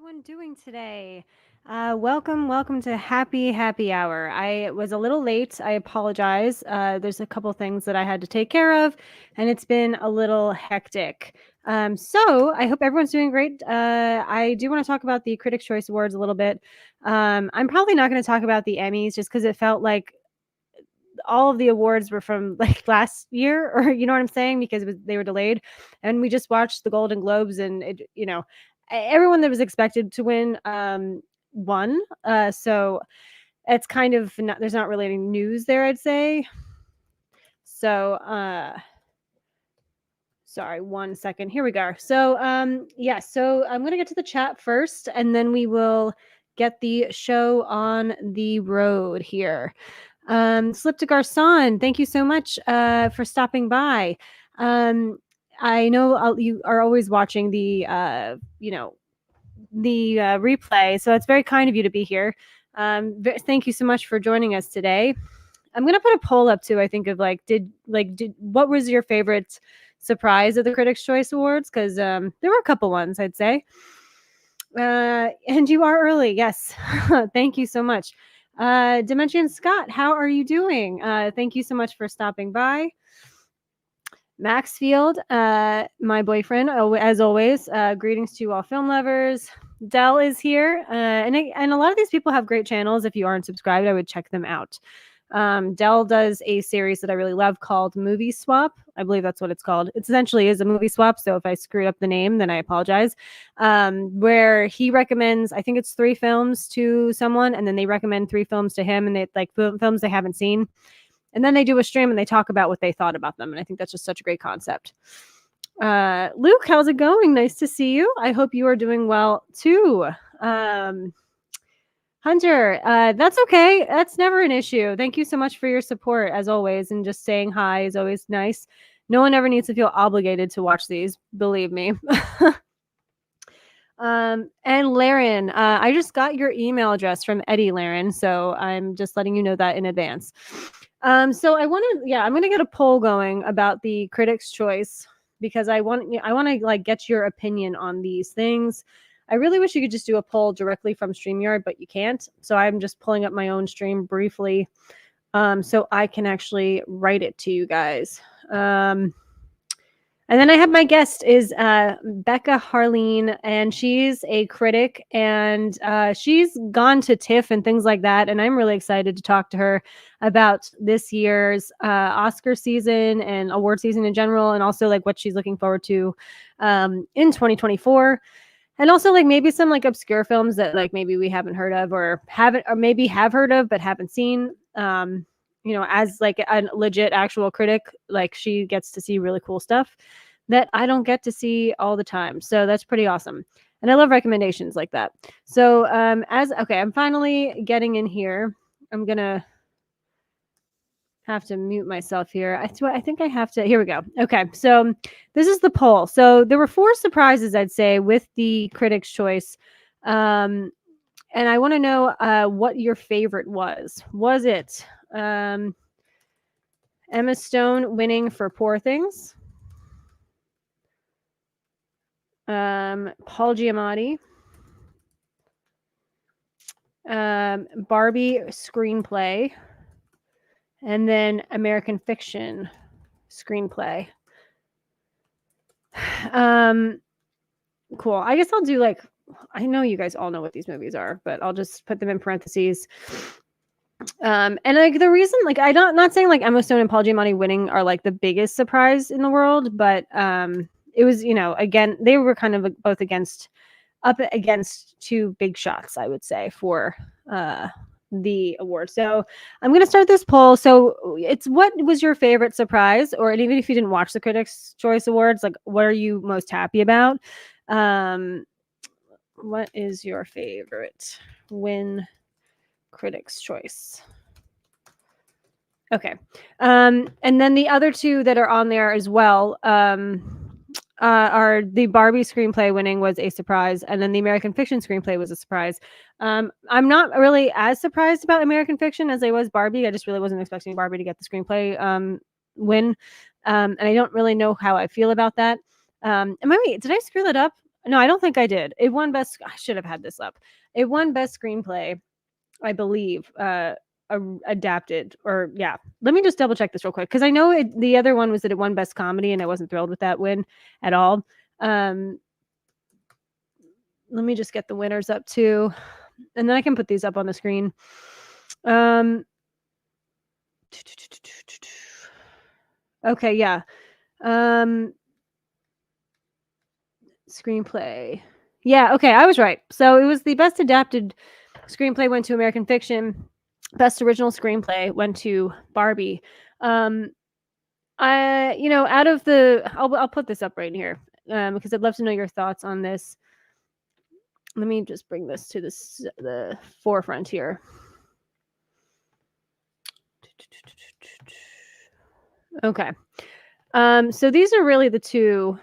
Everyone doing today? Welcome to Happy Hour. I was a little late. I apologize. There's a couple things that I had to take care of, and it's been a little hectic. So I hope everyone's doing great. I do want to talk about the Critics' Choice Awards a little bit. I'm probably not going to talk about the Emmys just because it felt like all of the awards were from like last year, or you know what I'm saying, because they were delayed, and we just watched the Golden Globes, and everyone that was expected to win won. So it's kind of not, there's not really any news there, I'd say. So sorry, 1 second. Here we go. So yeah, so I'm gonna get to the chat first, and then we will get the show on the road here. Slip to Garcon, thank you so much for stopping by. I know you are always watching the replay, so it's very kind of you to be here. Thank you so much for joining us today. I'm gonna put a poll up too. I think of did what was your favorite surprise at the Critics' Choice Awards? Because there were a couple ones, I'd say. And you are early, yes. Thank you so much. Dimension Scott, how are you doing? Thank you so much for stopping by. Maxfield, my boyfriend, as always. Greetings to all film lovers. Dell is here, and a lot of these people have great channels. If you aren't subscribed, I would check them out. Dell does a series that I really love called Movie Swap. I believe that's what it's called. It essentially is a movie swap. So if I screwed up the name, then I apologize. Where he recommends, I think it's 3 films to someone, and then they recommend 3 films to him, and they like films they haven't seen. And then they do a stream and they talk about what they thought about them. And I think that's just such a great concept. Luke, how's it going? Nice to see you. I hope you are doing well too. Hunter, that's okay. That's never an issue. Thank you so much for your support, as always. And just saying hi is always nice. No one ever needs to feel obligated to watch these, believe me. And Laren, I just got your email address from Eddie Laren, so I'm just letting you know that in advance. So I'm going to get a poll going about the Critics' Choice, because I want to like get your opinion on these things. I really wish you could just do a poll directly from StreamYard, but you can't. So I'm just pulling up my own stream briefly, so I can actually write it to you guys. And then I have my guest is Becca Harleen, and she's a critic, and she's gone to TIFF and things like that. And I'm really excited to talk to her about this year's Oscar season and award season in general, and also like what she's looking forward to in 2024. And also like maybe some like obscure films that like maybe we haven't heard of, or maybe have heard of but haven't seen. As like a legit actual critic, like she gets to see really cool stuff that I don't get to see all the time. So that's pretty awesome. And I love recommendations like that. So I'm finally getting in here. I'm going to have to mute myself here. I think I have to. Here we go. Okay. So this is the poll. So there were 4 surprises, I'd say, with the Critics' Choice. And I want to know what your favorite was. Was it Emma Stone winning for Poor Things? Paul Giamatti? Barbie screenplay? And then American Fiction screenplay. Cool. I guess I'll do like, I know you guys all know what these movies are, but I'll just put them in parentheses. And like the reason, like I'm not saying like Emma Stone and Paul Giamatti winning are like the biggest surprise in the world, but it was, again, they were kind of both up against 2 big shots, I would say, for the award. So I'm going to start this poll. So it's, what was your favorite surprise? Or even if you didn't watch the Critics' Choice Awards, like what are you most happy about? What is your favorite win Critics' Choice? Okay. And then the other 2 that are on there as well are the Barbie screenplay winning was a surprise, and then the American Fiction screenplay was a surprise. I'm not really as surprised about American Fiction as I was Barbie. I just really wasn't expecting Barbie to get the screenplay win, and I don't really know how I feel about that. Did I screw that up? No, I don't think I did. It won best. I should have had this up. It won best screenplay, I believe. Adapted, or yeah. Let me just double check this real quick because I know the other one was that it won best comedy, and I wasn't thrilled with that win at all. Let me just get the winners up too, and then I can put these up on the screen. Okay, yeah. Screenplay. Yeah, okay, I was right. So it was the best adapted screenplay went to American Fiction. Best original screenplay went to Barbie. Out of I'll put this up right here because I'd love to know your thoughts on this. Let me just bring this to the forefront here. Okay. So these are really the two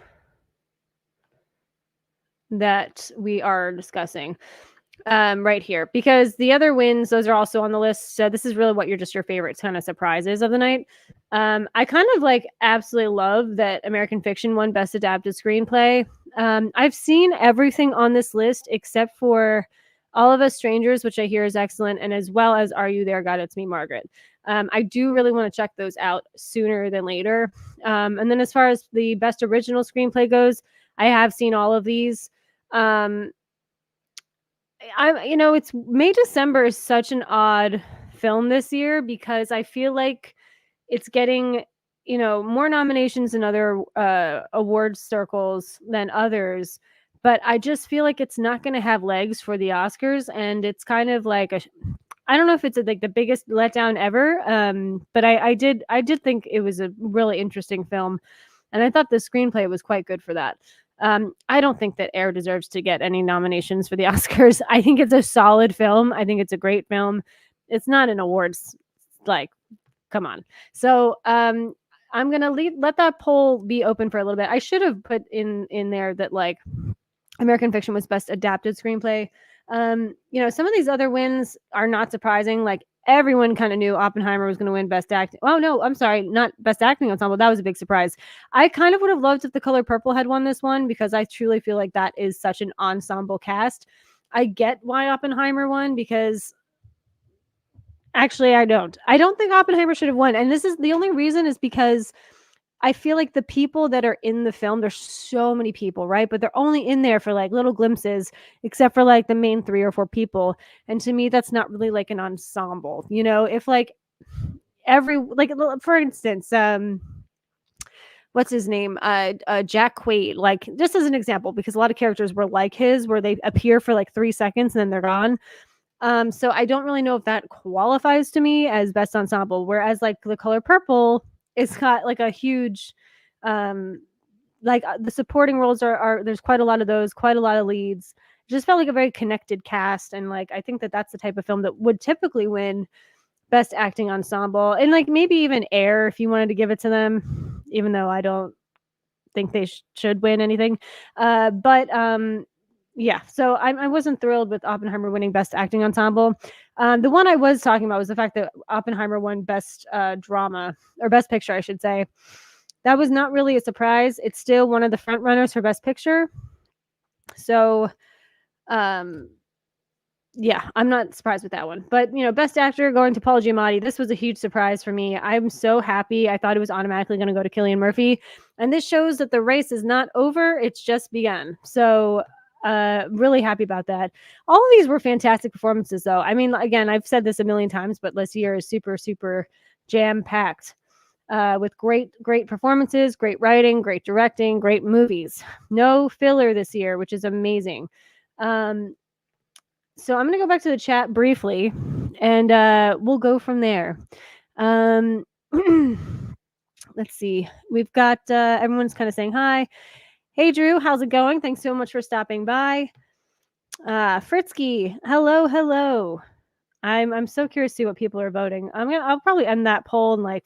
that we are discussing right here, because the other wins, those are also on the list. So this is really what your favorite kind of surprises of the night. I kind of absolutely love that American Fiction won Best Adapted Screenplay. I've seen everything on this list except for All of Us Strangers, which I hear is excellent, and as well as Are You There, God, It's Me, Margaret. I do really want to check those out sooner than later. And then as far as the Best Original Screenplay goes, I have seen all of these. It's May December is such an odd film this year because I feel like it's getting, more nominations in other award circles than others, but I just feel like it's not going to have legs for the Oscars, and it's kind of like I don't know if it's like the biggest letdown ever, but I did think it was a really interesting film, and I thought the screenplay was quite good for that. I don't think that Air deserves to get any nominations for the Oscars. I think it's a solid film. I think it's a great film. It's not an awards, like, come on. So I'm gonna let that poll be open for a little bit. I should have put in there that American Fiction was best adapted screenplay. Some of these other wins are not surprising. Like, everyone kind of knew Oppenheimer was going to win best acting. Oh no, I'm sorry, not best acting ensemble. That was a big surprise. I kind of would have loved if The Color Purple had won this one because I truly feel like that is such an ensemble cast. I get why Oppenheimer won because actually I don't think Oppenheimer should have won. And this is the only reason is because I feel like the people that are in the film, there's so many people, right? But they're only in there for little glimpses, except for the main 3 or 4 people. And to me, that's not really an ensemble. If for instance, what's his name? Jack Quaid, just as an example, because a lot of characters were like his, where they appear for 3 seconds and then they're gone. So I don't really know if that qualifies to me as best ensemble. Whereas The Color Purple, it's got a huge the supporting roles are there's quite a lot of those, quite a lot of leads. It just felt like a very connected cast, and I think that that's the type of film that would typically win best acting ensemble, and maybe even Air if you wanted to give it to them, even though I don't think they should win anything. Yeah, so I wasn't thrilled with Oppenheimer winning Best Acting Ensemble. The one I was talking about was the fact that Oppenheimer won Best Drama, or Best Picture, I should say. That was not really a surprise. It's still one of the front runners for Best Picture. So, yeah, I'm not surprised with that one. But, Best Actor going to Paul Giamatti. This was a huge surprise for me. I'm so happy. I thought it was automatically going to go to Cillian Murphy. And this shows that the race is not over. It's just begun. So, really happy about that. All of these were fantastic performances, though. I mean, again, I've said this a million times, but this year is super, super jam-packed with great performances, great writing, great directing, great movies. No filler this year, which is amazing. So I'm going to go back to the chat briefly, and we'll go from there. Let's see. We've got everyone's kind of saying hi. Hey, Drew, how's it going? Thanks so much for stopping by. Fritzky, hello. I'm so curious to see what people are voting. I'll probably end that poll in I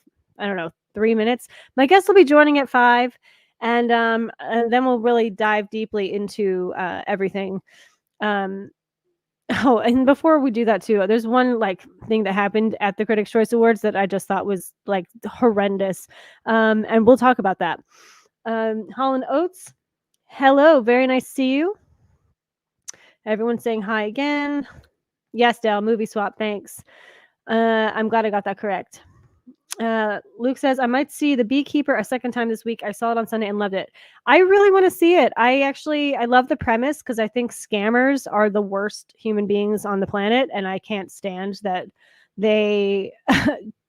don't know, 3 minutes. My guests will be joining at 5, and then we'll really dive deeply into everything. Oh, and before we do that too, there's one thing that happened at the Critics' Choice Awards that I just thought was horrendous. And we'll talk about that. Holland Oates, Hello, very nice to see you. Everyone's saying hi again. Yes, Dale, movie swap, thanks. I'm glad I got that correct. Luke says, I might see The Beekeeper a second time this week. I saw it on Sunday and loved it. I really want to see it. I love the premise because I think scammers are the worst human beings on the planet, and I can't stand that they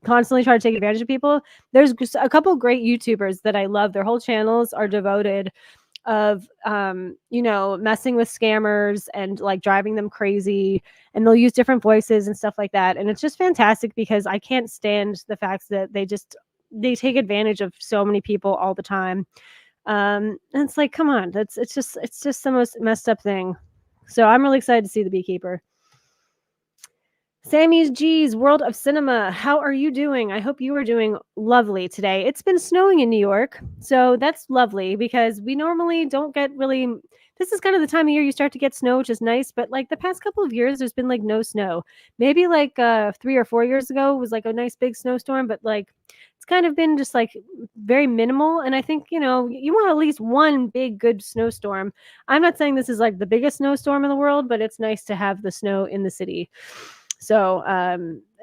constantly try to take advantage of people. There's a couple great YouTubers that I love. Their whole channels are devoted of messing with scammers and like driving them crazy, and they'll use different voices and stuff like that, and it's just fantastic because I can't stand the fact that they take advantage of so many people all the time. And it's like, come on, it's just the most messed up thing. So I'm really excited to see The Beekeeper. Sammy's G's World of Cinema. How are you doing? I hope you are doing lovely today. It's been snowing in New York, so that's lovely because we normally don't get really. This is kind of the time of year you start to get snow, which is nice. But like the past couple of years, there's been like no snow. Maybe like 3 or 4 years ago was like a nice big snowstorm, but like it's kind of been just like very minimal. And I think you want at least one big good snowstorm. I'm not saying this is like the biggest snowstorm in the world, but it's nice to have the snow in the city. So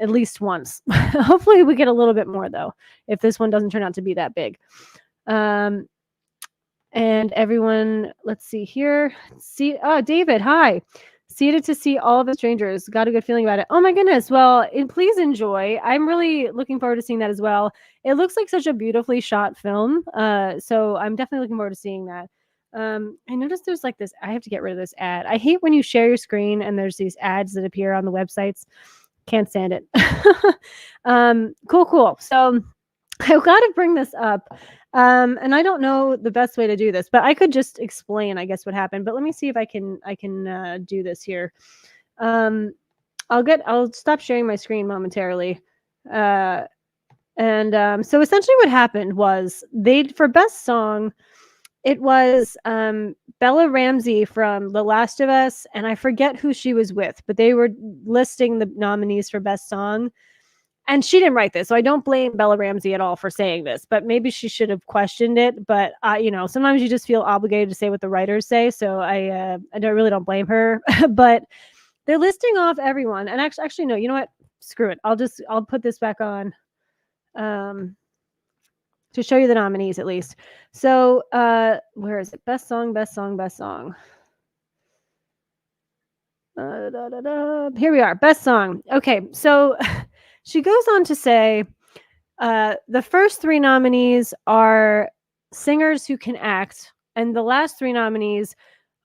at least once. Hopefully we get a little bit more though, if this one doesn't turn out to be that big. And everyone, let's see here. David, hi. Seated to see all of the strangers. Got a good feeling about it. Oh my goodness. Well, please enjoy. I'm really looking forward to seeing that as well. It looks like such a beautifully shot film. So I'm definitely looking forward to seeing that. I noticed there's like this. I have to get rid of this ad. I hate when you share your screen and there's these ads that appear on the websites. Can't stand it. Cool. So I've got to bring this up. And I don't know the best way to do this, but I could just explain, I guess, what happened. But let me see if I can do this here. I'll stop sharing my screen momentarily. So essentially what happened was for best song, it was Bella Ramsey from The Last of Us, and I forget who she was with, but they were listing the nominees for best song. And she didn't write this, so I don't blame Bella Ramsey at all for saying this, but maybe she should have questioned it. But sometimes you just feel obligated to say what the writers say, so I don't blame her. But they're listing off everyone, and actually no, you know what? Screw it. I'll put this back on. To show you the nominees at least. So where is it? Best song. Here we are. Best song. Okay, so she goes on to say the first 3 nominees are singers who can act, and the last 3 nominees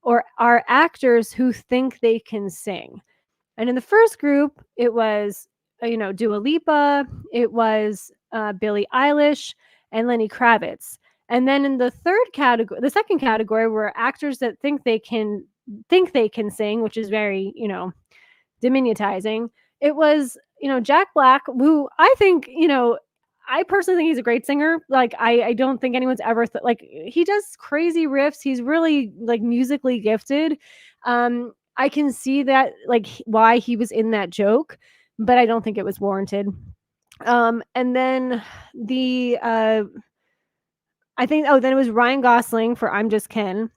are actors who think they can sing. And in the first group, it was Dua Lipa, it was Billie Eilish, and Lenny Kravitz. And then in the second category were actors that think they can sing, which is very, diminutizing. It was, Jack Black, who I think, I personally think he's a great singer. Like, I don't think anyone's ever he does crazy riffs. He's really like musically gifted. I can see that why he was in that joke, but I don't think it was warranted. And then then it was Ryan Gosling for I'm Just Ken.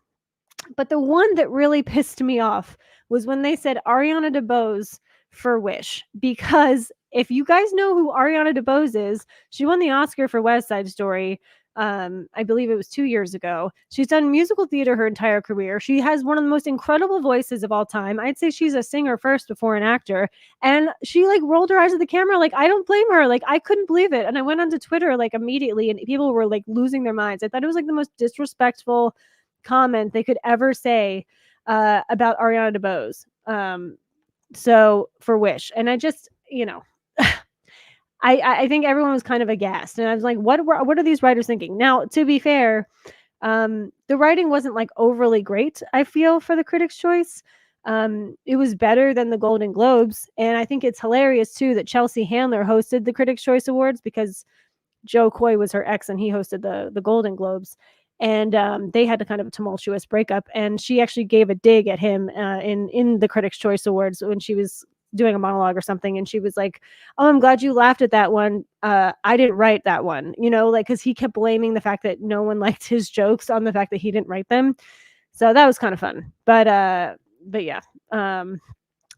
But the one that really pissed me off was when they said Ariana DeBose for Wish, because if you guys know who Ariana DeBose is, she won the Oscar for West Side Story. I believe it was 2 years ago. She's done musical theater her entire career. She has one of the most incredible voices of all time. I'd say she's a singer first before an actor. And she rolled her eyes at the camera. I don't blame her. I couldn't believe it. And I went onto Twitter immediately, and people were losing their minds. I thought it was the most disrespectful comment they could ever say about Ariana DeBose. So for Wish. And I just, I think everyone was kind of aghast, and I was like, what are these writers thinking? Now, to be fair, the writing wasn't overly great, I feel, for the Critics' Choice. It was better than the Golden Globes, and I think it's hilarious too that Chelsea Handler hosted the Critics' Choice Awards, because Joe Coy was her ex and he hosted the Golden Globes. And they had a kind of a tumultuous breakup, and she actually gave a dig at him in the Critics' Choice Awards when she was doing a monologue or something, and she was like, "Oh, I'm glad you laughed at that one. I didn't write that one," because he kept blaming the fact that no one liked his jokes on the fact that he didn't write them. So that was kind of fun. But yeah, I'm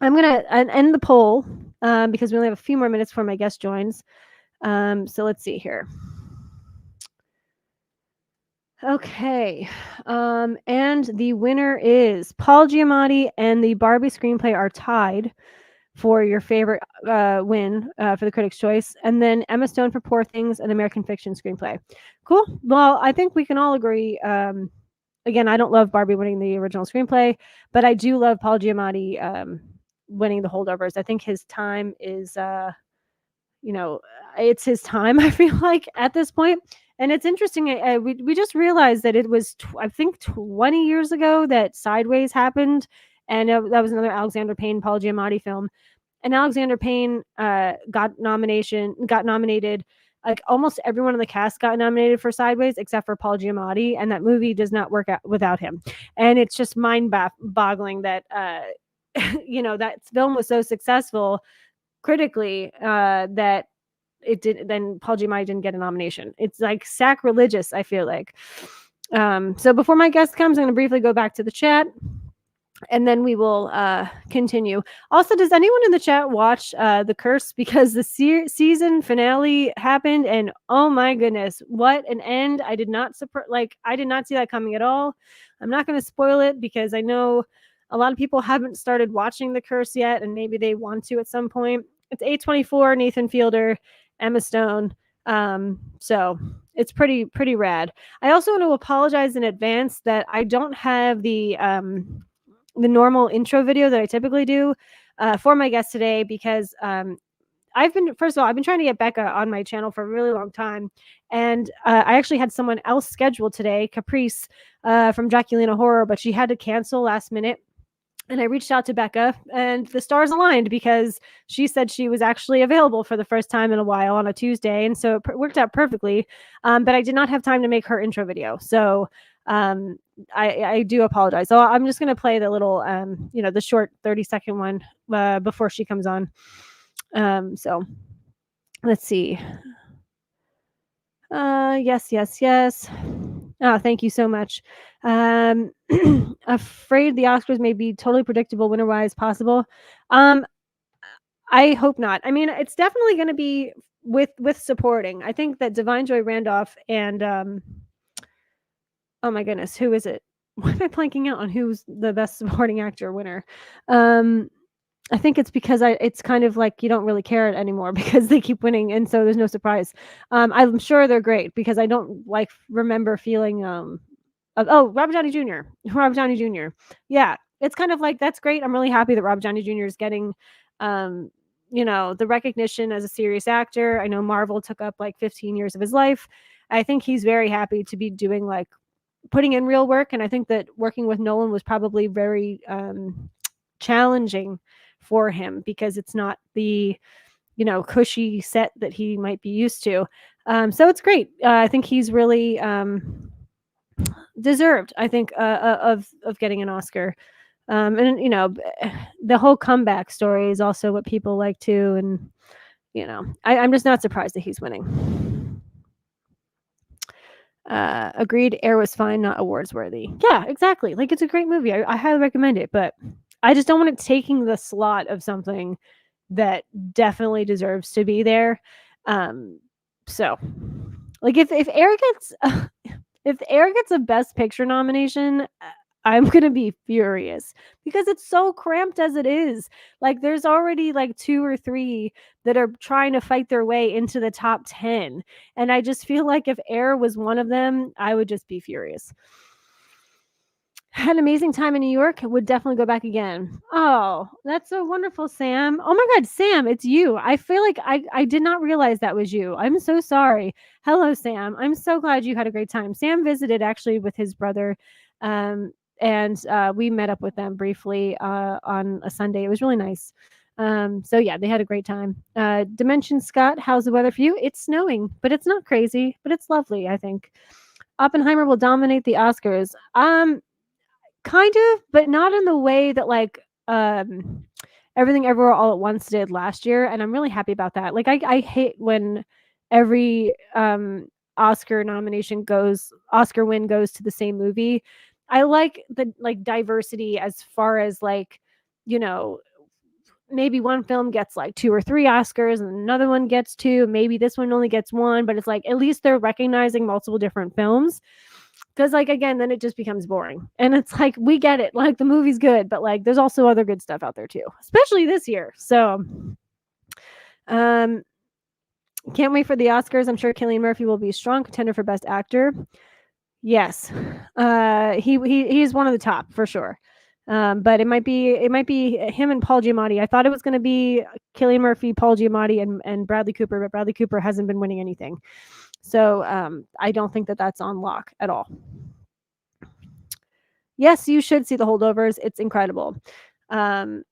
gonna end the poll because we only have a few more minutes before my guest joins. So let's see here. Okay. And the winner is Paul Giamatti, and the Barbie screenplay are tied for your favorite win for the Critics' Choice, and then Emma Stone for Poor Things and American Fiction screenplay. Cool. Well, I think we can all agree. Again, I don't love Barbie winning the original screenplay, but I do love Paul Giamatti winning the holdovers. I think his time is you know, it's his time, I feel like, at this point. And it's interesting. We just realized that it was, I think, 20 years ago that Sideways happened. And that was another Alexander Payne, Paul Giamatti film. And Alexander Payne got nominated. Like almost everyone in the cast got nominated for Sideways except for Paul Giamatti. And that movie does not work out without him. And it's just mind-boggling that, that film was so successful critically that it did then Paul Giamatti didn't get a nomination. It's like sacrilegious, I feel like. So before my guest comes, I'm going to briefly go back to the chat and then we will continue. Also, does anyone in the chat watch The Curse? Because the season finale happened, and oh my goodness, what an end! I did not I did not see that coming at all. I'm not going to spoil it because I know a lot of people haven't started watching The Curse yet, and maybe they want to at some point. It's A24, Nathan Fielder, Emma Stone. So it's pretty rad. I also want to apologize in advance that I don't have the normal intro video that I typically do for my guest today because I've been trying to get Becca on my channel for a really long time, and I actually had someone else scheduled today, Caprice from Draculina Horror, but she had to cancel last minute. And I reached out to Becca, and the stars aligned because she said she was actually available for the first time in a while on a Tuesday, and so it worked out perfectly. But I did not have time to make her intro video, so I do apologize. So I'm just going to play the little, the short 30-second one before she comes on. So let's see. Yes. Oh, thank you so much. Afraid the Oscars may be totally predictable winner-wise possible. I hope not. I mean, it's definitely going to be with supporting. I think that Divine Joy Randolph and oh my goodness, who is it? Why am I blanking out on who's the best supporting actor winner? I think it's because it's kind of like you don't really care anymore because they keep winning, and so there's no surprise. I'm sure they're great because I don't remember feeling Robert Downey Jr. Robert Downey Jr. Yeah, it's kind of like that's great. I'm really happy that Robert Downey Jr. is getting the recognition as a serious actor. I know Marvel took up like 15 years of his life. I think he's very happy to be doing putting in real work, and I think that working with Nolan was probably very challenging for him because it's not the cushy set that he might be used to. So it's great. I think he's really deserved, I think, of getting an Oscar. And the whole comeback story is also what people like too, and I'm just not surprised that he's winning. Agreed. Air was fine, not awards worthy. Yeah, exactly. Like it's a great movie. I highly recommend it, but I just don't want it taking the slot of something that definitely deserves to be there. So like if Air gets if Air gets a Best Picture nomination, I'm gonna be furious because it's so cramped as it is. Like there's already like 2 or 3 that are trying to fight their way into the top 10. And I just feel like if Air was one of them, I would just be furious. Had an amazing time in New York. Would definitely go back again. Oh, that's so wonderful, Sam. Oh my God, Sam, it's you. I feel like I did not realize that was you. I'm so sorry. Hello, Sam. I'm so glad you had a great time. Sam visited actually with his brother, and we met up with them briefly on a Sunday. It was really nice. So yeah, they had a great time. Dimension Scott, how's the weather for you? It's snowing, but it's not crazy, but it's lovely, I think. Oppenheimer will dominate the Oscars. Kind of, but not in the way that Everything Everywhere All at Once did last year, and I'm really happy about that. Like I hate when every Oscar win goes to the same movie. I like the, like, diversity as far as, like, you know, maybe one film gets like 2 or 3 Oscars and another one gets 2, maybe this one only gets 1, but it's like at least they're recognizing multiple different films. Because, like, again, then it just becomes boring. And it's like, we get it. Like, the movie's good, but like, there's also other good stuff out there too, especially this year. So, um, can't wait for the Oscars. I'm sure Cillian Murphy will be a strong contender for Best Actor. Yes, he's one of the top for sure. But it might be him and Paul Giamatti. I thought it was going to be Cillian Murphy, Paul Giamatti, and Bradley Cooper, but Bradley Cooper hasn't been winning anything. So I don't think that that's on lock at all. Yes, you should see The Holdovers. It's incredible. That's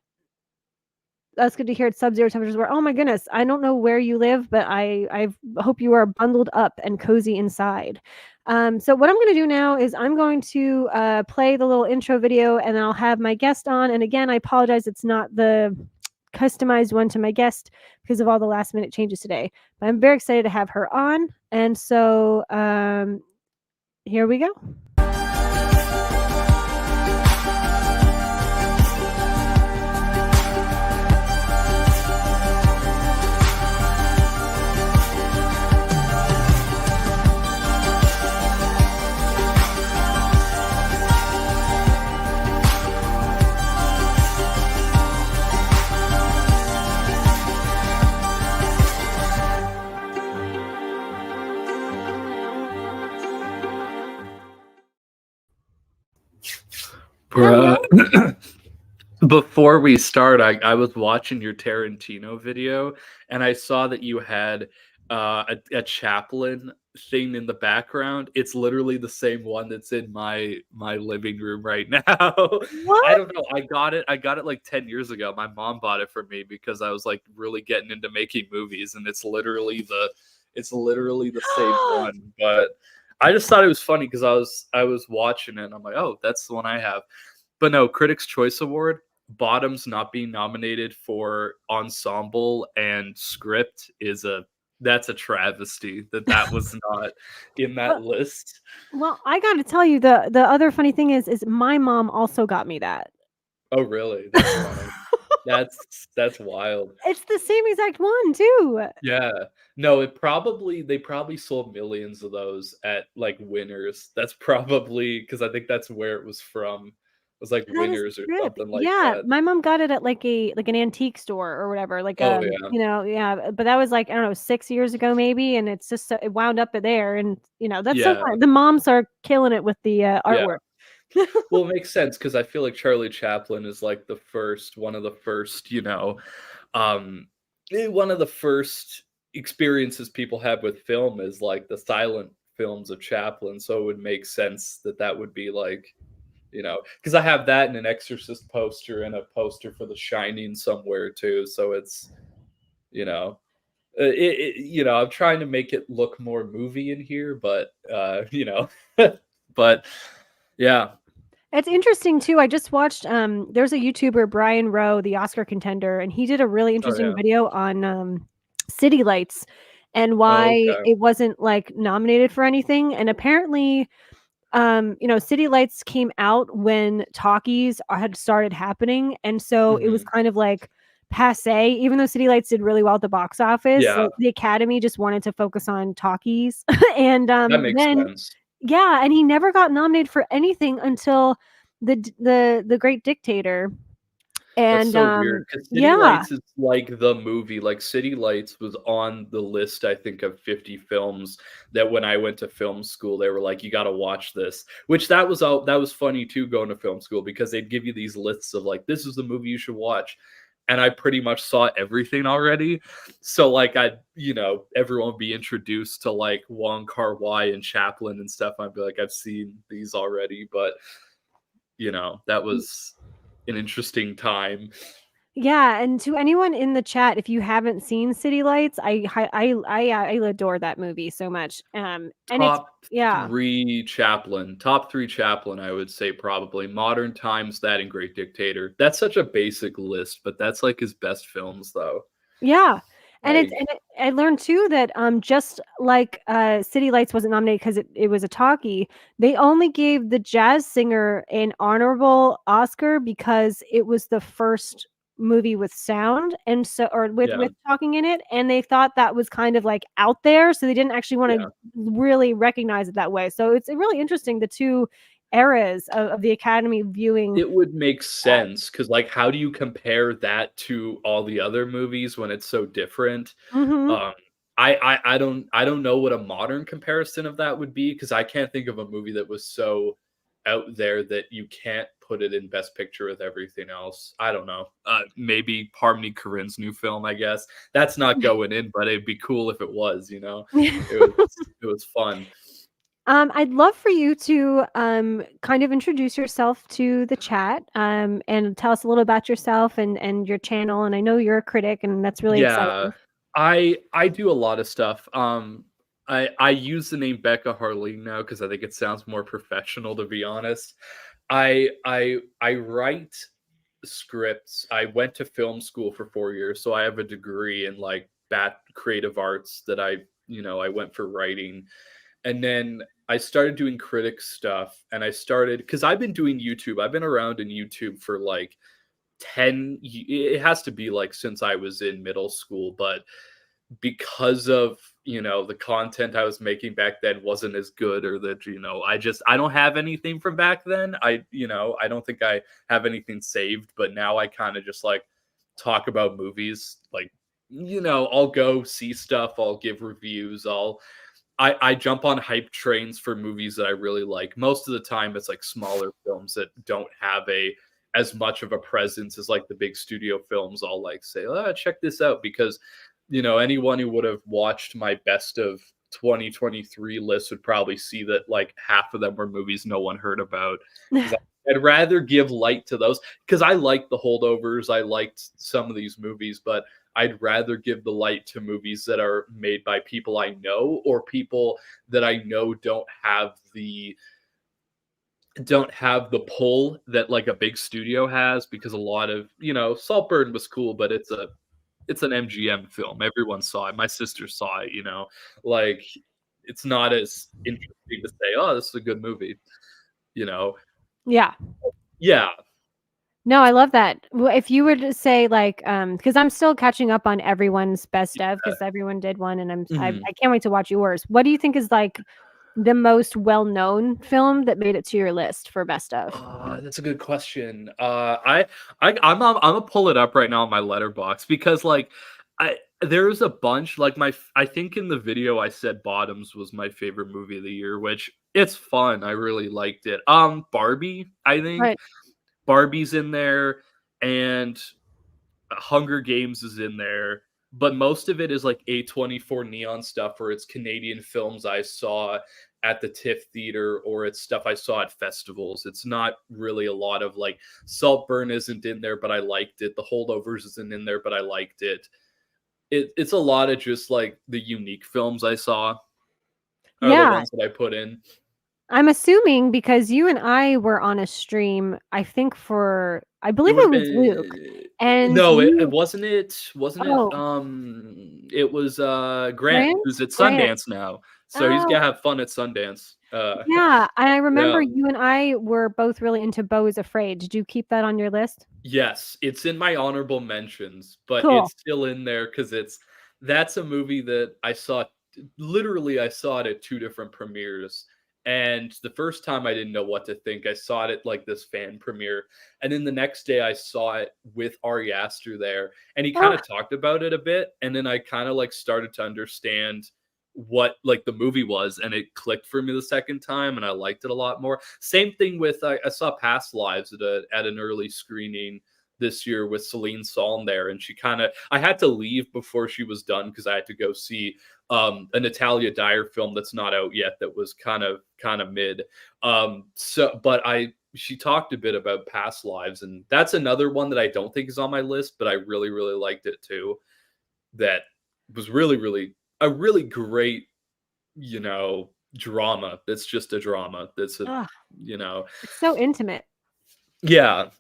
good to hear. It's sub-zero temperatures. Where, oh my goodness, I don't know where you live, but I hope you are bundled up and cozy inside. So what I'm going to do now is I'm going to play the little intro video, and I'll have my guest on. And again, I apologize, it's not the customized one to my guest because of all the last minute changes today. But I'm very excited to have her on. And so here we go. Before we start, I was watching your Tarantino video, and I saw that you had a Chaplin thing in the background. It's literally the same one that's in my living room right now. I What? don't know. I got it like 10 years ago. My mom bought it for me because I was like really getting into making movies, and it's literally the same one. But I just thought it was funny because I was watching it and I'm like, oh, that's the one I have. But no, Critics' Choice Award, Bottoms not being nominated for ensemble and script that's a travesty that was not in that Well, list. well, I got to tell you, the other funny thing is my mom also got me that. Oh, really? That's funny. That's wild. It's the same exact one too. Yeah. No, they probably sold millions of those at like Winners. That's probably because I think that's where it was from. It was like That is Winners or trip. something like Yeah, that. my mom got it at like an antique store or whatever. Like Oh yeah. yeah, but that was like, I don't know, 6 years ago maybe, and it's just it wound up there, and that's so Yeah. fun. The moms are killing it with the Yeah. artwork. Well, it makes sense because I feel like Charlie Chaplin is like one of the first, one of the first experiences people have with film is like the silent films of Chaplin. So it would make sense that that would be like, because I have that and an Exorcist poster and a poster for The Shining somewhere too. So it's, you know, I'm trying to make it look more movie in here, but, but yeah. It's interesting too. I just watched there's a YouTuber, Brian Rowe, the Oscar contender, and he did a really Oh interesting yeah. video on City Lights and Oh, why okay. it wasn't like nominated for anything. And apparently City Lights came out when talkies had started happening, and so it was Mhm. kind of like passe. Even though City Lights did really well at the box office, Yeah, like the Academy just wanted to focus on talkies, and that makes then sense. yeah, and he never got nominated for anything until the Great Dictator, That's and so weird because City yeah, Lights is like the movie. Like City Lights was on the list, I think, of 50 films that when I went to film school, they were like, "You got to watch this." Which that was funny too, going to film school because they'd give you these lists of like, "This is the movie you should watch," and I pretty much saw everything already. So like, everyone would be introduced to like Wong Kar-wai and Chaplin and stuff. I'd be like, "I've seen these already," but that was an interesting time. yeah, and to anyone in the chat, if you haven't seen City Lights, I adore that movie so much, and it's Top yeah. 3 Chaplin. Top 3 Chaplin, I would say probably. Modern Times, that, and Great Dictator. That's such a basic list, but that's like his best films, though. Yeah. And Like, I learned too that, just like, City Lights wasn't nominated 'cause it was a talkie, they only gave The Jazz Singer an honorable Oscar because it was the first movie with sound, and so or yeah, with talking in it, and they thought that was kind of, like, out there, so they didn't actually wanna yeah. really recognize it that way. So it's really interesting, the 2 eras of the Academy viewing It would make that. sense because, like, how do you compare that to all the other movies when it's so different? Mhm. Um, I don't know what a modern comparison of that would be because I can't think of a movie that was so out there that you can't put it in Best Picture with everything else. I don't know. Maybe Harmony Korine's new film, I guess. That's not going in, but it'd be cool if it was, you know? It was it was fun. I'd love for you to kind of introduce yourself to the chat, and tell us a little about yourself and your channel. And I know you're a critic, and that's really Yeah. exciting. I do a lot of stuff. I use the name Becca Harleen now because I think it sounds more professional, to be honest. I write scripts. I went to film school for 4 years, so I have a degree in, like, bat creative arts that I went for writing. And then I started doing critic stuff, and I started because 'cause I've been doing YouTube. I've been around in YouTube for, like, it has to be, like, since I was in middle school, but because of, the content I was making back then wasn't as good or that, I don't have anything from back then. I don't think I have anything saved, but now I kind of just like talk about movies. Like, I'll go see stuff, I'll give reviews, I jump on hype trains for movies that I really like. Most of the time it's like smaller films that don't have a as much of a presence as like the big studio films. I'll like say, "Oh, check this out," because anyone who would have watched my best of 2023 list would probably see that like half of them were movies no one heard about. Because I'd rather give light to those because I like the holdovers. I liked some of these movies, but I'd rather give the light to movies that are made by people I know or people that I know don't have the pull that like a big studio has because a lot of Saltburn was cool, but it's an MGM film. Everyone saw it. My sister saw it. Like it's not as interesting to say, oh, this is a good movie, you know. Yeah. Yeah. No, I love that. Well, if you were to say like, because I'm still catching up on everyone's best of, because everyone did one, and Mhm. I can't wait to watch yours. What do you think is like the most well-known film that made it to your list for best of? That's a good question. I'm gonna pull it up right now on my letterbox because like there's a bunch like I think in the video I said Bottoms was my favorite movie of the year, which it's fun. I really liked it. Barbie, I think Right. Barbie's in there, and Hunger Games is in there, but most of it is like A24 neon stuff or it's Canadian films I saw at the TIFF theater or it's stuff I saw at festivals. It's not really a lot of like Saltburn isn't in there, but I liked it. The Holdovers isn't in there, but I liked it. It's a lot of just like the unique films I saw are the Yeah. ones that I put in. I'm assuming because you and I were on a stream, I think for I It believe would it have was Luke, been and no, it you wasn't it, oh, it was, Grant, who's Grant? at Grant. Sundance now, so he's Oh, gonna have fun at Sundance, yeah, and I yeah. remember you and I were both really into Beau is Afraid. Did you keep that on your list? Yes, it's in my honorable mentions, but Cool. it's still in there because that's a movie that literally, I saw it at 2 different premieres, and the first time I didn't know what to think. I saw it at, like, this fan premiere, and then the next day I saw it with Ari Aster there, and he Oh, kinda talked about it a bit, and then I kinda, like, started to understand what, like, the movie was, and it clicked for me the second time, and I liked it a lot more. Same thing with I saw Past Lives at an early screening this year with Celine Song there, and I had to leave before she was done because I had to go see a Natalia Dyer film that's not out yet that was kind of mid. But I she talked a bit about Past Lives, and that's another one that I don't think is on my list, but I really really liked it too. That was really a really great drama. That's just a drama. ugh, You know, it's so intimate. yeah,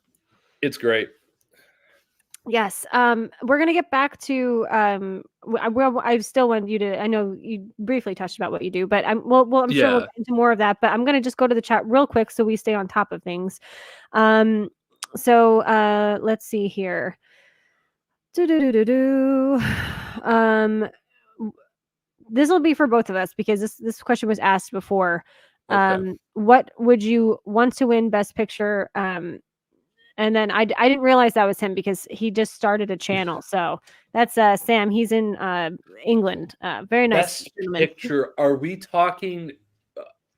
it's great. Yes. We're gonna get back to well, I still want you to. I know you briefly touched about what you do, but I'm sure we'll Yeah. get into more of that. But I'm gonna just go to the chat real quick so we stay on top of things. Um, let's see here. Do. Um, this will be for both of us because this question was asked before. Okay. What would you want to win Best Picture? And then I didn't realize that was him because he just started a channel. So that's Sam. He's in England. Very nice Best gentleman. picture, are we talking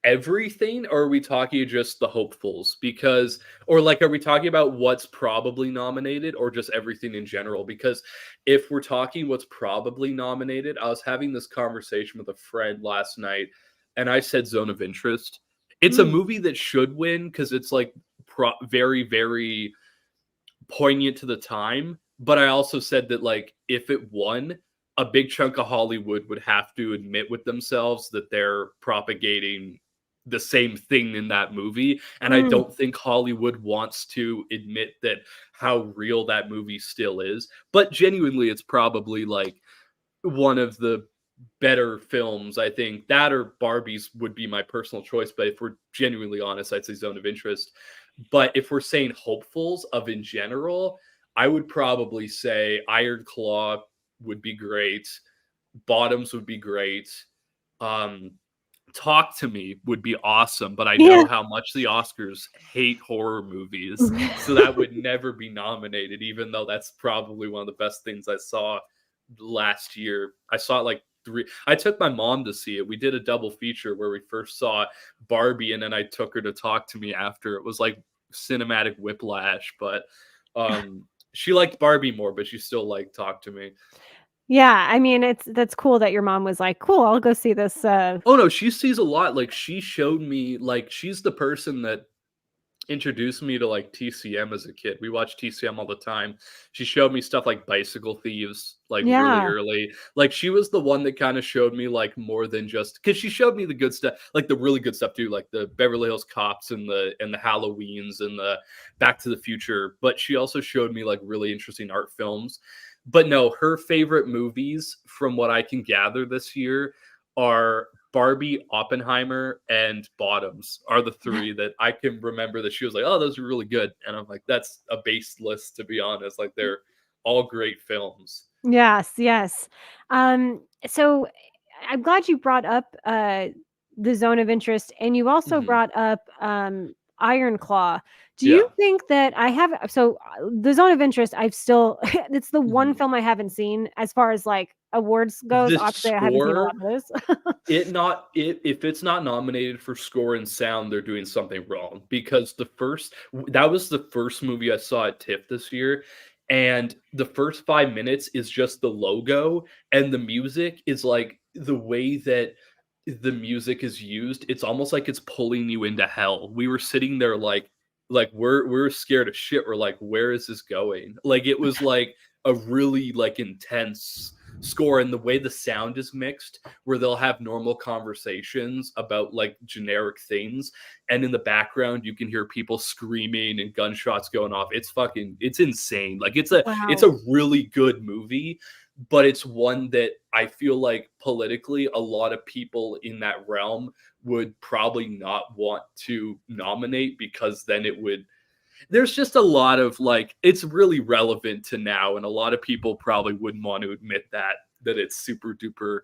everything or are we talking just the hopefuls? Because, or like, are we talking about what's probably nominated or just everything in general? Because if we're talking what's probably nominated, I was having this conversation with a friend last night and I said Zone of Interest. It's a Mm, movie that should win because it's like very, very poignant to the time, but I also said that like if it won, a big chunk of Hollywood would have to admit with themselves that they're propagating the same thing in that movie, and I mm, don't think Hollywood wants to admit that how real that movie still is. But genuinely, it's probably like one of the better films. I think that or Barbie's would be my personal choice, but if we're genuinely honest, I'd say Zone of Interest. But if we're saying hopefuls of in general, I would probably say Iron Claw would be great. Bottoms would be great. Um, Talk to Me would be awesome, but I yeah. know how much the Oscars hate horror movies, so that would never be nominated, even though that's probably one of the best things I saw last year. I saw it like three. I took my mom to see it. We did a double feature where we first saw Barbie, and then I took her to Talk to Me after. It was like cinematic whiplash, but she liked Barbie more, but she still liked Talk to Me. Yeah, I mean, that's cool that your mom was like, "Cool, I'll go see this." Oh no, she sees a lot. Like she showed me, like she's the person that introduced me to like TCM as a kid. We watched TCM all the time. She showed me stuff like Bicycle Thieves like really Yeah. early. Like she was the one that kind of showed me like more than just cuz she showed me the good stuff, like the really good stuff too, like the Beverly Hills Cops and the Halloweens and the Back to the Future, but she also showed me like really interesting art films. But no, her favorite movies from what I can gather this year are Barbie, Oppenheimer, and Bottoms are the three that I can remember that she was like, "Oh, those are really good," and I'm like, "That's a base list, to be honest. Like, they're all great films." Yes, yes. So I'm glad you brought up the zone of interest and you also Mhm. brought up Iron Claw. Do you Yeah. think that I have the zone of interest I've still it's the one Mhm. film I haven't seen as far as like awards goes. The Obviously I haven't seen a lot score of those. if it's not nominated for score and sound, they're doing something wrong because that was the first movie I saw at TIFF this year, and the first 5 minutes is just the logo, and the music is like the way that the music is used. It's almost like it's pulling you into hell. We were sitting there like we're scared of shit. We're like, where is this going? Like it was like a really like intense score, and the way the sound is mixed where they'll have normal conversations about like generic things, and in the background you can hear people screaming and gunshots going off. It's insane. Like it's Wow. a really good movie, but it's one that I feel like politically a lot of people in that realm would probably not want to nominate because then it would there's just a lot of like it's really relevant to now, and a lot of people probably wouldn't want to admit that it's super duper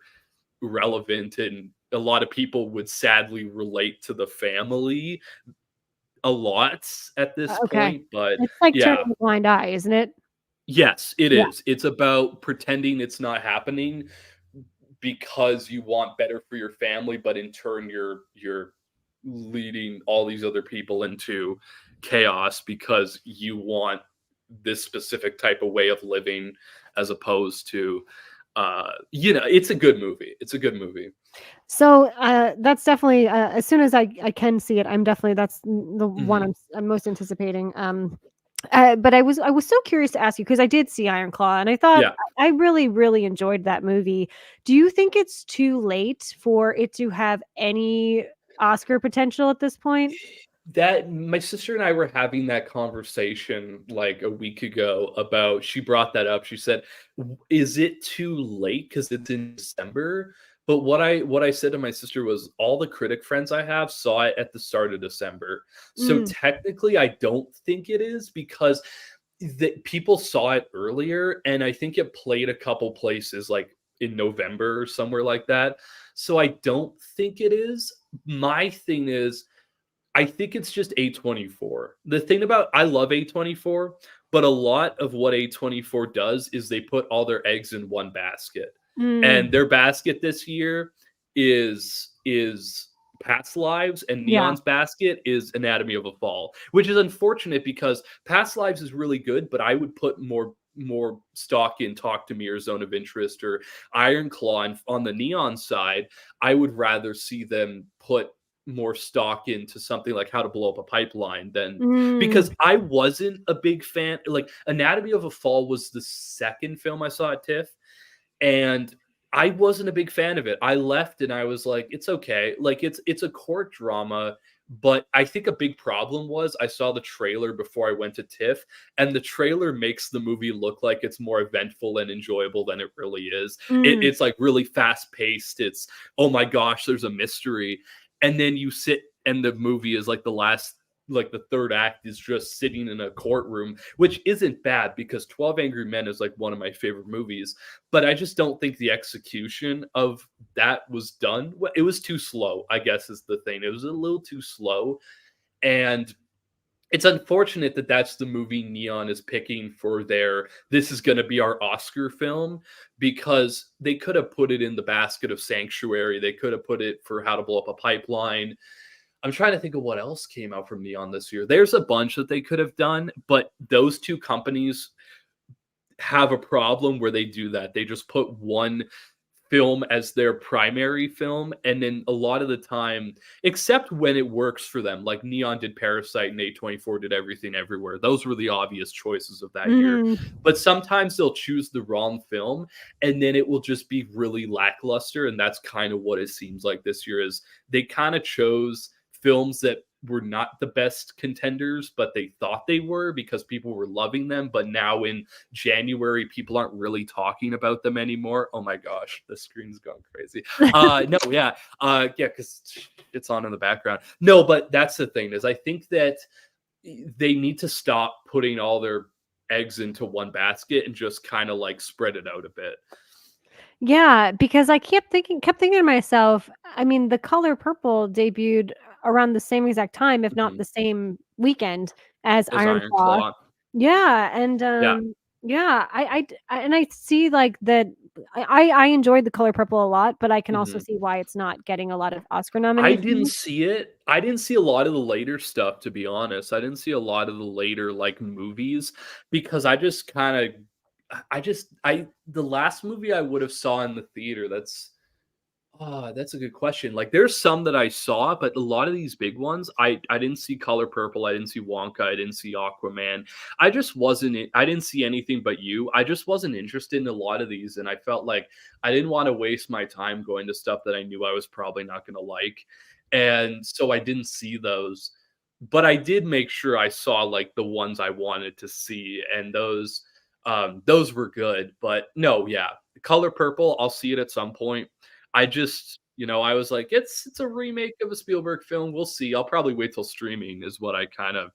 relevant, and a lot of people would sadly relate to the family a lot at this Okay. point. But It's like yeah, turning a blind eye, isn't it? yes, it Yeah. is. It's about pretending it's not happening because you want better for your family, but in turn you're leading all these other people into chaos because you want this specific type of way of living as opposed to it's a good movie. It's a good movie. So, that's definitely as soon as I can see it, I'm definitely the one Mhm. I'm most anticipating. But I was so curious to ask you because I did see Iron Claw and I thought Yeah. I really really enjoyed that movie. Do you think it's too late for it to have any Oscar potential at this point? That my sister and I were having that conversation like a week ago about she brought that up. She said, Is it too late because it's in December?" But what I said to my sister was all the critic friends I have saw it at the start of December. So Mm, technically I don't think it is because people saw it earlier and I think it played a couple places like in November or somewhere like that. So I don't think it is. My thing is I think it's just A24. The thing about I love A24, but a lot of what A24 does is they put all their eggs in one basket. mm, And their basket this year is Past Lives and yeah. Neon's basket is Anatomy of a Fall, which is unfortunate because Past Lives is really good, but I would put more stock in Talk to Me or Zone of Interest or Iron Claw. And on the Neon side, I would rather see them put more stock into something like How to Blow Up a Pipeline than Mm, because I wasn't a big fan. Like Anatomy of a Fall was the second film I saw at TIFF, and I wasn't a big fan of it. I left and I was like, it's okay. Like it's a court drama, but I think a big problem was I saw the trailer before I went to TIFF, and the trailer makes the movie look like it's more eventful and enjoyable than it really is. mm, It's like really fast paced. It's oh my gosh, there's a mystery, and then you sit and the movie is like the third act is just sitting in a courtroom, which isn't bad because 12 Angry Men is like one of my favorite movies, but I just don't think the execution of that was done. It was too slow, I guess is the thing. It was a little too slow, and it's unfortunate that that's the movie Neon is picking for their this is going to be our Oscar film because they could have put it in the basket of Sanctuary. They could have put it for How to Blow Up a Pipeline. I'm trying to think of what else came out from Neon this year. There's a bunch that they could have done, but those two companies have a problem where they do that. They just put one film as their primary film, and then a lot of the time, except when it works for them, like Neon did Parasite and A24 did Everything Everywhere. Those were the obvious choices of that year. mhm. But sometimes they'll choose the wrong film and then it will just be really lackluster, and that's kind of what it seems like this year is they kind of chose films that were not the best contenders, but they thought they were because people were loving them. But now in January, people aren't really talking about them anymore. Oh my gosh, the screen's gone crazy. No, yeah, yeah, because it's on in the background. No, but that's the thing is, I think that they need to stop putting all their eggs into one basket and just kind of like spread it out a bit. Yeah, because I kept thinking to myself, I mean, The Color Purple debuted around the same exact time, if not Mhm. the same weekend as As Iron Iron Claw. Claw, Yeah, and, yeah. yeah, and I see, like, that I enjoyed The Color Purple a lot, but I can also Mhm. see why it's not getting a lot of Oscar I didn't nominations. see it. I didn't see a lot of the later stuff, to be honest. I didn't see a lot of the later, like, movies because I just kinda I just I the last movie I would have saw in the theater, that's a good question. Like, there's some that I saw, but a lot of these big ones, I didn't see Color Purple, I didn't see Wonka, I didn't see Aquaman. I didn't see Anything But You. I just wasn't interested in a lot of these, and I felt like I didn't wanna waste my time going to stuff that I knew I was probably not gonna like, and so I didn't see those. But I did make sure I saw, like, the ones I wanted to see, and those were good, but no, yeah. Color Purple, I'll see it at some point. I just, I was like, it's a remake of a Spielberg film. We'll see. I'll probably wait till streaming is what I kind of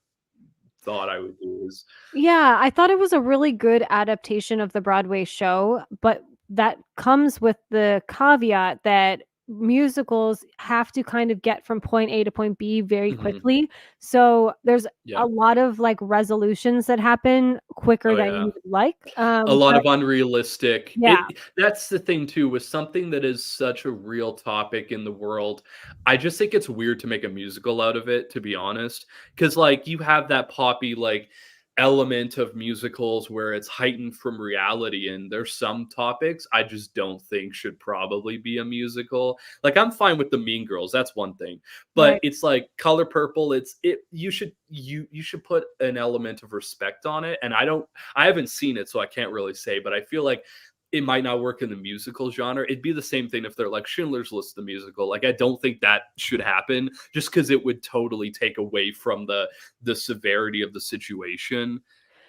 thought I would do is Yeah, I thought it was a really good adaptation of the Broadway show, but that comes with the caveat that musicals have to kind of get from point A to point B very Mhm. quickly. So there's Yeah. a lot of like resolutions that happen quicker Oh, than yeah. you would like. A lot But of unrealistic yeah, it that's the thing too, with something that is such a real topic in the world, I just think it's weird to make a musical out of it, to be honest. Because like, you have that poppy, like, element of musicals where it's heightened from reality, and there's some topics I just don't think should probably be a musical. Like, I'm fine with the Mean Girls, that's one thing, but right. it's like Color Purple, you should put an element of respect on it, and I haven't seen it, so I can't really say, but I feel like it might not work in the musical genre. It'd be the same thing if they're like Schindler's List the musical. Like I don't think that should happen just because it would totally take away from the severity of the situation.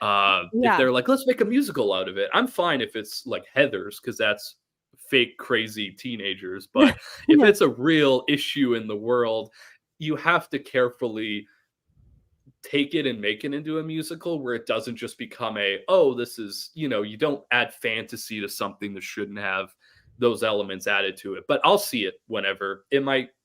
If Yeah. they're like, let's make a musical out of it, I'm fine if it's like Heather's because that's fake crazy teenagers. But if Yeah. it's a real issue in the world, you have to carefully take it and make it into a musical where it doesn't just become a, oh, this is, you don't add fantasy to something that shouldn't have those elements added to it. But I'll see it whenever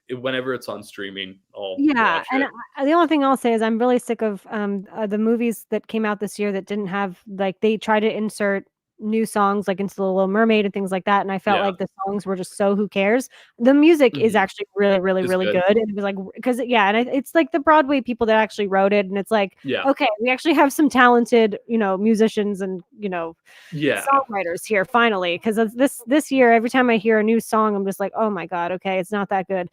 it's on streaming, I'll Yeah, watch and it. the only thing I'll say is I'm really sick of, the movies that came out this year that didn't have like, they try to insert new songs, like, into The Little Mermaid and things like that, and I felt Yeah. like the songs were just so who cares? The music is Mhm. actually really, really, It's really good. good, and it was like because yeah, and it's like the Broadway people that actually wrote it, and it's like, Yeah. "Okay, we actually have some talented, musicians and, Yeah. songwriters here finally." 'Cause of this year, every time I hear a new song, I'm just like, "Oh my god, okay, it's not that good."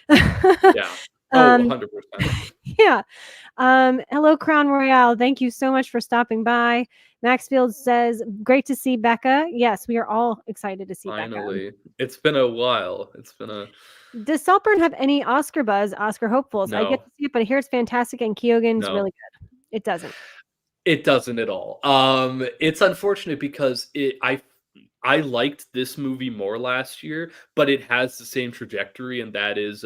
Yeah. Oh, Um 100%. yeah. Hello, Crown Royale. Thank you so much for stopping by. Maxfield says, great to see Becca. Yes, we are all excited to see Becca. Finally. It's been a while. It's been a Does Saltburn have any Oscar buzz, Oscar hopefuls? I get no, to see it, but I hear it's fantastic and Keogan's no. really good. It doesn't. It doesn't at all. It's unfortunate because I liked this movie more last year, but it has the same trajectory, and that's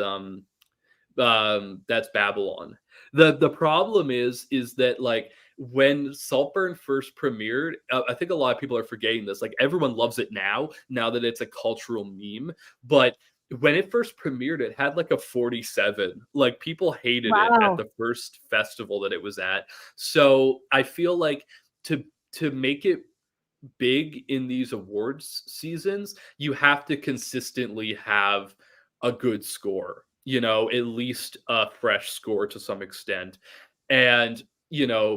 Babylon. The problem is that like when Saltburn first premiered, I think a lot of people are forgetting this. Like everyone loves it now that it's a cultural meme. But when it first premiered, it had like a 47. Like people hated it at Wow. the first festival that it was at. So I feel like to to make it big in these awards seasons, you have to consistently have a good score, at least a fresh score to some extent. And,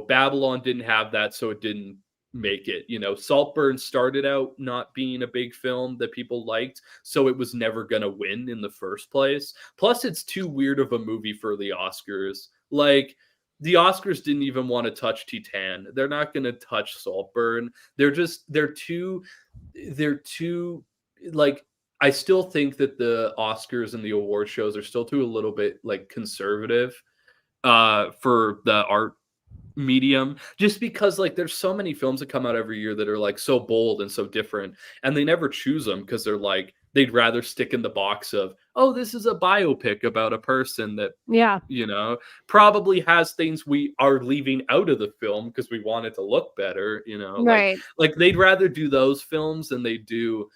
Babylon didn't have that, so it didn't make it. Saltburn started out not being a big film that people liked, so it was never going to win in the first place. Plus, it's too weird of a movie for the Oscars. Like, the Oscars didn't even want to touch Titan. They're not going to touch Saltburn. They're too like I still think that the Oscars and the award shows are still too a little bit like conservative for the art medium, just because like there's so many films that come out every year that are like so bold and so different, and they never choose them because they're like they'd rather stick in the box of, oh, this is a biopic about a person that Yeah. you know probably has things we are leaving out of the film because we want it to look better, like Right. they'd rather do those films than they do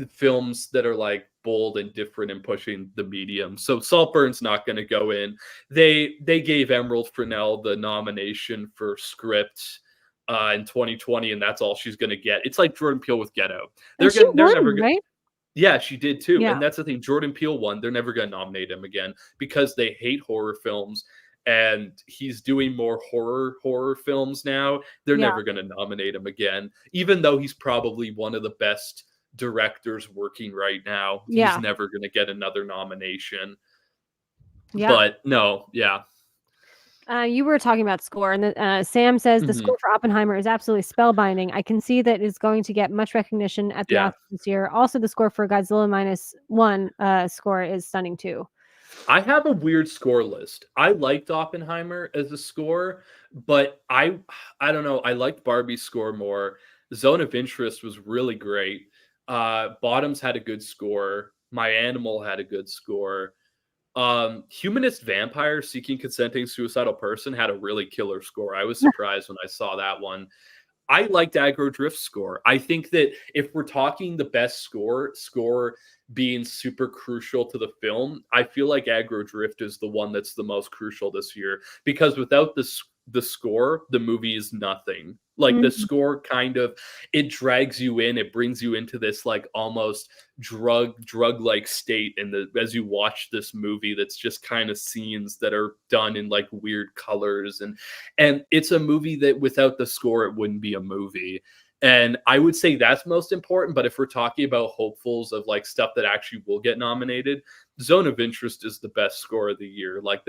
films that are like bold and different and pushing the medium. So Saltburn's not going to go in. They gave Emerald Fennell the nomination for script in 2020, and that's all she's going to get. It's like Jordan Peele with Get Out. And she They're never won, right? yeah, she did too. Yeah. And that's the thing. Jordan Peele won. They're never going to nominate him again because they hate horror films. And he's doing more horror films now. They're Yeah. never going to nominate him again, even though he's probably one of the best directors working right now. He's Yeah. never going to get another nomination. Yeah. But no, yeah. You were talking about score, and Sam says the Mhm. score for Oppenheimer is absolutely spellbinding. I can see that it's going to get much recognition at the Yeah. Oscars this year. Also, the score for Godzilla minus one score is stunning too. I have a weird score list. I liked Oppenheimer as a score, but I don't know. I liked Barbie's score more. Zone of Interest was really great. Bottoms had a good score. My Animal had a good score. Humanist Vampire Seeking Consenting Suicidal Person had a really killer score. I was surprised when I saw that one. I liked Aggro Drift's score. I think that if we're talking the best score being super crucial to the film, I feel like Aggro Drift is the one that's the most crucial this year because without the score, the movie is nothing. Like the Mhm. score kind of it drags you in, it brings you into this like almost drug like state in the as you watch this movie that's just kind of scenes that are done in like weird colors and it's a movie that without the score, it wouldn't be a movie. And I would say that's most important. But if we're talking about hopefuls of like stuff that actually will get nominated, Zone of Interest is the best score of the year. Like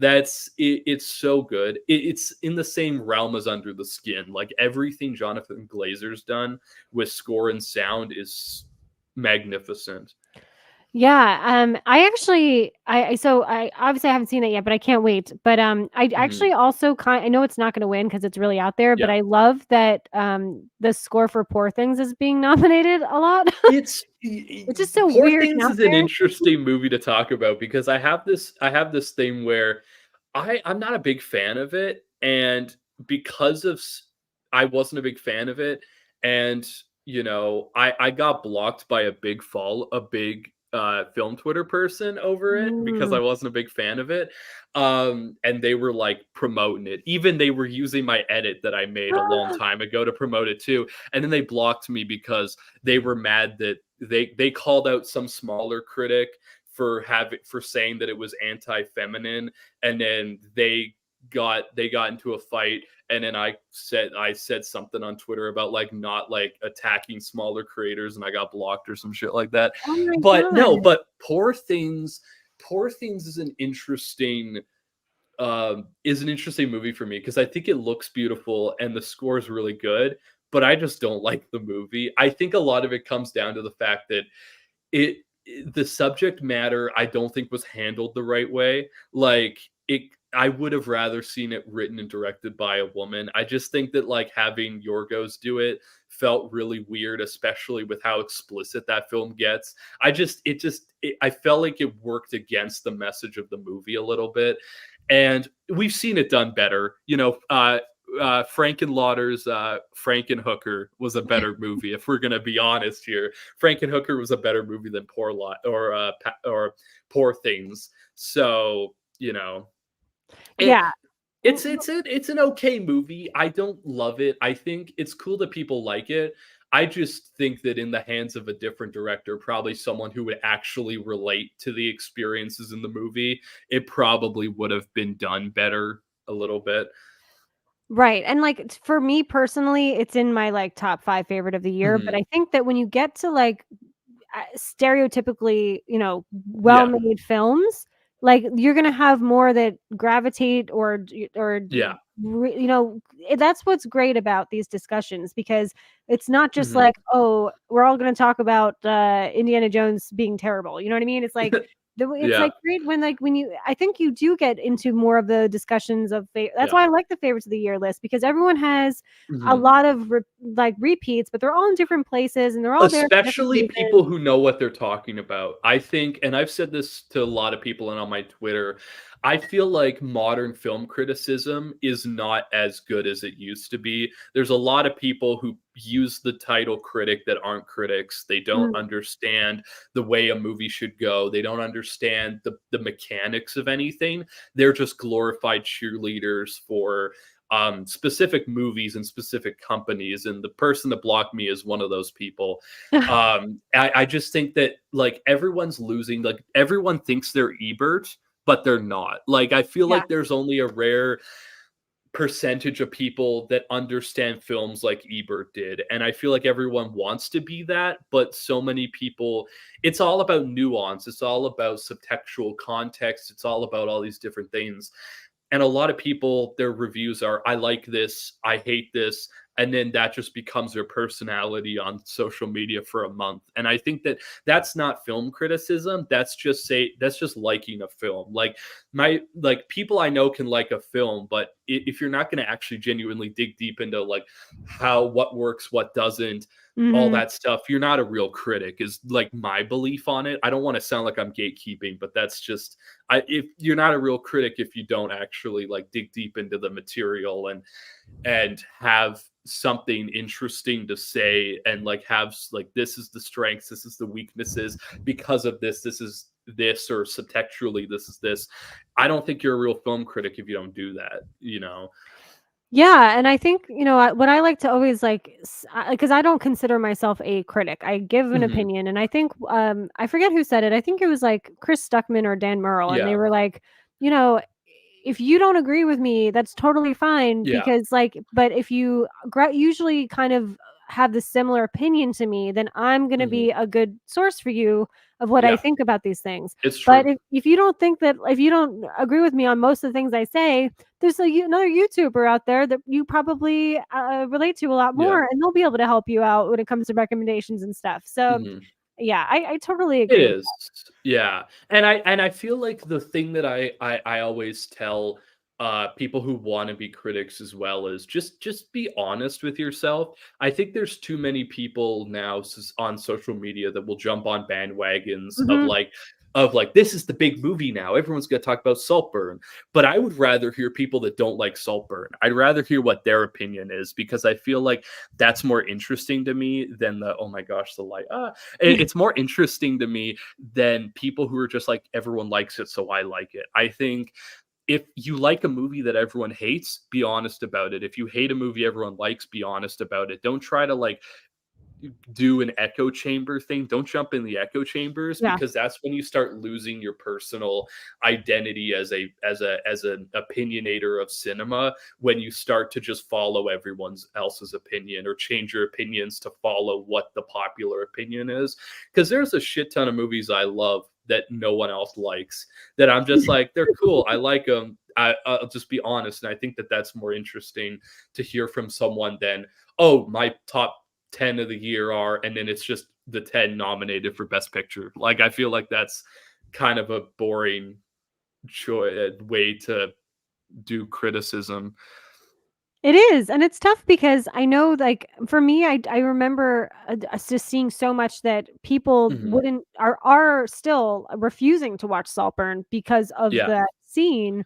it's so good. It's in the same realm as Under the Skin. Like everything Jonathan Glazer's done with score and sound is magnificent. Yeah, I actually so I obviously I haven't seen it yet, but I can't wait. But I Mhm. actually also I know it's not going to win because it's really out there, but Yeah. I love that the score for Poor Things is being nominated a lot. It's It's just so Poor weird and Things out is an there. interesting movie to talk about because I have this thing where I'm not a big fan of it, and because of I wasn't a big fan of it, and I got blocked by a big film Twitter person over it because Mm. I wasn't a big fan of it. And they were like promoting it. Even they were using my edit that I made a long time ago to promote it too. And then they blocked me because they were mad that they called out some smaller critic for saying that it was anti-feminine, and then they got into a fight, and then I said something on Twitter about like not like attacking smaller creators, and I got blocked or some shit like that. Oh my But no, god. but Poor Things is an interesting movie for me because I think it looks beautiful and the score is really good, but I just don't like the movie. I think a lot of it comes down to the fact that it the subject matter I don't think was handled the right way. Like it I would have rather seen it written and directed by a woman. I just think that like having Yorgos do it felt really weird, especially with how explicit that film gets. I felt like it worked against the message of the movie a little bit. And we've seen it done better. Frankenlauder's Frankenhooker was a better movie. If we're gonna be honest here, Frankenhooker was a better movie than or Poor Things. So it Yeah. it's an okay movie. I don't love it. I think it's cool that people like it. I just think that in the hands of a different director, probably someone who would actually relate to the experiences in the movie, it probably would have been done better a little bit. Right, and, like, for me personally, it's in my, like, top 5 favorite of the year, but Mhm. I think that when you get to, like, stereotypically, Yeah. well-made films, like, you're gonna have more that gravitate or Yeah. that's what's great about these discussions because it's not just Mhm. like, "Oh, we're all gonna talk about, Indiana Jones being terrible," you know what I mean? It's like it's, Yeah. like, great when you I think you do get into more of the discussions of that's Yeah. why I like the favorites of the year list because everyone has a Mhm. lot of repeats, but they're all in different places and they're all there for different Especially reasons. people who know what they're talking about. I think, and I've said this to a lot of people and on my Twitter, I feel like modern film criticism is not as good as it used to be. There's a lot of people who use the title critic that aren't critics. They don't Mm. understand the way a movie should go. They don't understand the mechanics of anything. They're just glorified cheerleaders for specific movies and specific companies, and the person that blocked me is one of those people. I just think that like everyone's losing, like everyone thinks they're Ebert, but they're not. Like I feel Yeah. like there's only a rare percentage of people that understand films like Ebert did. And I feel like everyone wants to be that, but so many people, it's all about nuance, it's all about subtextual context, it's all about all these different things. And a lot of people, their reviews are, I like this, I hate this. And then that just becomes their personality on social media for a month. And I think that that's not film criticism. That's just liking a film. Like people I know can like a film, but if you're not going to actually genuinely dig deep into like what works, what doesn't, all Mhm. that stuff, you're not a real critic, is like my belief on it. I don't want to sound like I'm gatekeeping, but that's just if you're not a real critic if you don't actually like dig deep into the material and have something interesting to say, and like have like this is the strengths, this is the weaknesses, because of this is this, or subtextually this is this. I don't think you're a real film critic if you don't do that. Yeah, and I think, what I like to always like, because I don't consider myself a critic. I give an Hmm. opinion, and I think, I forget who said it. I think it was like Chris Stuckman or Dan Murrell, and they Yeah. were like, you know, if you don't agree with me, that's totally fine Yeah. because, like, but if you usually kind of have the similar opinion to me, then I'm going to Mhm. be a good source for you of what I Yeah, think about these things. it's But true. if you don't think that, if you don't agree with me on most of the things I say, there's another YouTuber out there that you probably relate to a lot Yeah. more, and they'll be able to help you out when it comes to recommendations and stuff. So Mhm. yeah, I totally It agree with is. Yeah. And I feel like the thing that I always tell people who want to be critics as well is just be honest with yourself. I think there's too many people now on social media that will jump on bandwagons that. Hmm. of like this is the big movie now. Everyone's going to talk about Saltburn. But I would rather hear people that don't like Saltburn. I'd rather hear what their opinion is because I feel like that's more interesting to me than the oh my gosh, the light. It's more interesting to me than people who are just like everyone likes it, so I like it. I think if you like a movie that everyone hates, be honest about it. If you hate a movie everyone likes, be honest about it. Don't try to like do an echo chamber thing. Don't jump in the echo chambers Yeah. because that's when you start losing your personal identity as an opinionator of cinema when you start to just follow everyone else's opinion or change your opinions to follow what the popular opinion is. Because there's a shit ton of movies I love that no one else likes that I'm just like they're cool. I like them. I'll just be honest, and I think that that's more interesting to hear from someone than oh my top 10 of the year are, and then it's just the 10 nominated for Best Picture. Like, I feel like that's kind of a boring way to do criticism. It is, and it's tough because I know, like, for me, I remember, us just seeing so much that people Mhm. wouldn't are still refusing to watch Saltburn because of Yeah. that scene,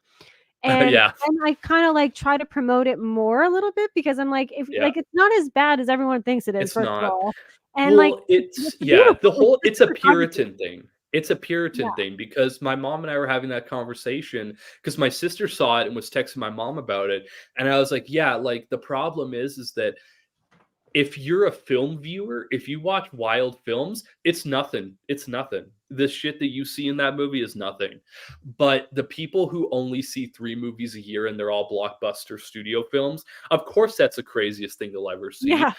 and Yeah. I kinda, like, try to promote it more a little bit because I'm like, if Yeah. like, it's not as bad as everyone thinks it is, It's first of not. all, and, like, Well, it's it's yeah, beautiful, it's good it's a cinematography. Puritan thing. It's a Puritan Yeah. thing because my mom and I were having that conversation because my sister saw it and was texting my mom about it, and I was like, "Yeah, like, the problem is that if you're a film viewer, if you watch wild films, it's nothing. It's nothing. The shit that you see in that movie is nothing. But the people who only see 3 movies a year and they're all blockbuster studio films, of course that's the craziest thing they'll ever see Yeah.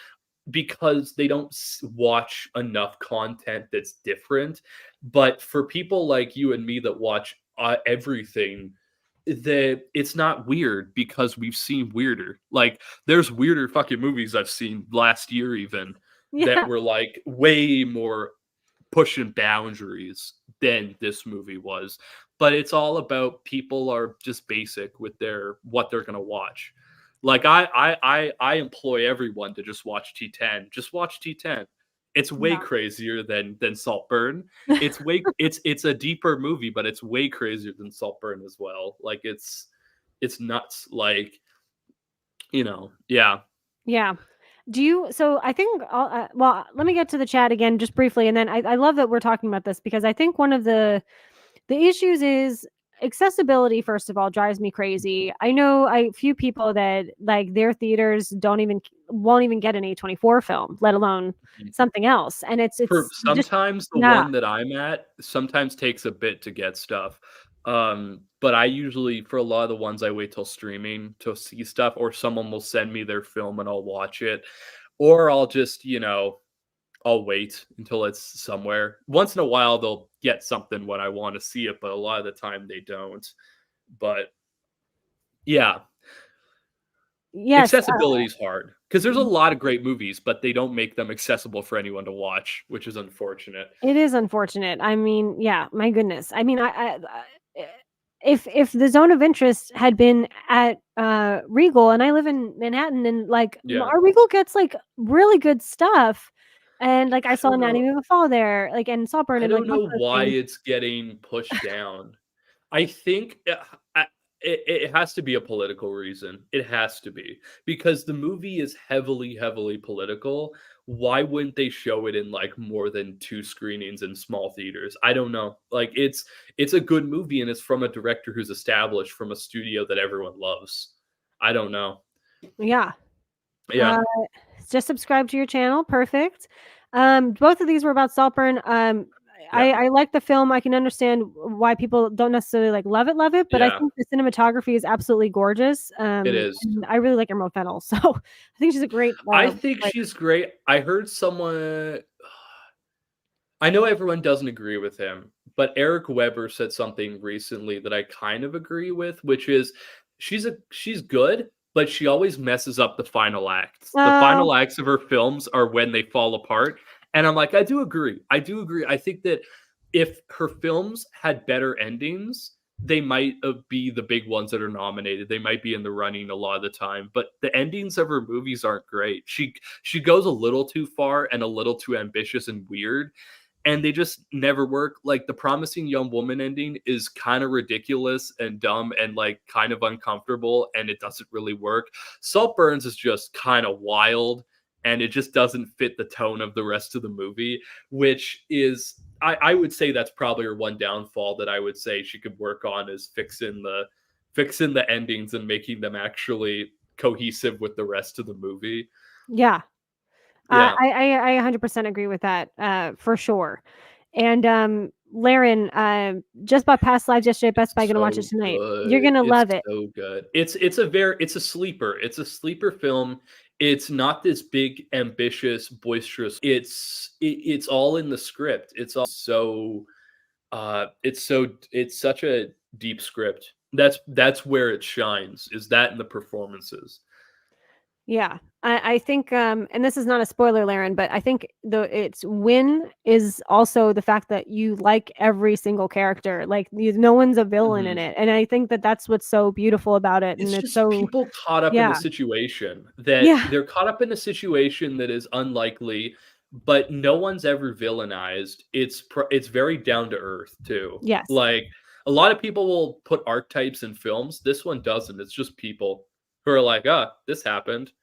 because they don't watch enough content that's different. But for people like you and me that watch everything, that it's not weird because we've seen weirder. Like there's weirder fucking movies I've seen last year even that Yeah. were like way more pushing boundaries than this movie was. But it's all about people are just basic with their what they're gonna watch. Like I employ everyone to just watch T10. Just watch T10. It's way Yeah. crazier than Saltburn. It's a deeper movie, but it's way crazier than Saltburn as well. Like it's nuts. Like yeah. Yeah. Do you so I think well, let me get to the chat again just briefly, and then I love that we're talking about this because I think one of the issues is accessibility. First of all, drives me crazy. I know a few people that like their theaters don't even won't even get an A24 film, let alone something else, and For it's just sometimes the yeah. one that I'm at sometimes takes a bit to get stuff. But I usually for a lot of the ones I wait till streaming to see stuff or someone will send me their film and I'll watch it. Or I'll just, I'll wait until it's somewhere. Once in a while they'll get something when I want to see it, but a lot of the time they don't. But yeah, Yes, accessibility is hard because there's a lot of great movies, but they don't make them accessible for anyone to watch, which is unfortunate. it is unfortunate. I mean, yeah, my goodness. I mean, eh, if the zone of interest had been at Regal, and I live in Manhattan, and like Yeah. our Regal gets like really good stuff, and like I I saw don't know. Anatomy of a Fall there, like and Saltburn I and like don't a bunch know of those why things. it's getting pushed down. I think it has to be a political reason. It has to be because the movie is heavily, heavily political. Why wouldn't they show it in like more than 2 screenings in small theaters? I don't know. Like it's a good movie and it's from a director who's established from a studio that everyone loves. I don't know. Yeah, uh, Yeah. just subscribe to your channel. Perfect. Both of these were about Saltburn. Yeah. I like the film. I can understand why people don't necessarily like love it, but I Yeah. think the cinematography is absolutely gorgeous. It is. And I really like Emerald Fennell, so I think she's a great I think writer. she's great. I heard someone I know everyone doesn't agree with him, but Eric Weber said something recently that I kind of agree with, which is she's good, but she always messes up the final acts. The Oh, final acts of her films are when they fall apart, and I'm like, I do agree. I do agree. I think that if her films had better endings, they might be the big ones that are nominated. They might be in the running a lot of the time, but the endings of her movies aren't great. She goes a little too far and a little too ambitious and weird, and they just never work. Like the promising young woman ending is kind of ridiculous and dumb and like kind of uncomfortable, and it doesn't really work. Salt Burns is just kind of wild, and it just doesn't fit the tone of the rest of the movie, which is I would say that's probably her one downfall that I would say she could work on is fixing the endings and making them actually cohesive with the rest of the movie. yeah. Yeah. I 100% agree with that, for sure. And, Laren, just bought Past Lives yesterday at Best Buy, It's gonna watch it so tonight. You're good. gonna It's love it. so good. It's a sleeper. It's a sleeper film. It's not this big, ambitious, boisterous. It's all in the script. It's all so it's such a deep script. That's where it shines. Is that in the performances? Yeah. I think, and this is not a spoiler, Laren, but I think the its win is also the fact that you like every single character. Like, no one's a villain in Mhm. it, and I think that that's what's so beautiful about it, and It's it's just so people caught up in the yeah. situation that Yeah. they're caught up in a situation that is unlikely, but no one's ever villainized. It's very down to earth too. Yes. Like a lot of people will put archetypes in films. This one doesn't. It's just people who are like, "Ah, this happened.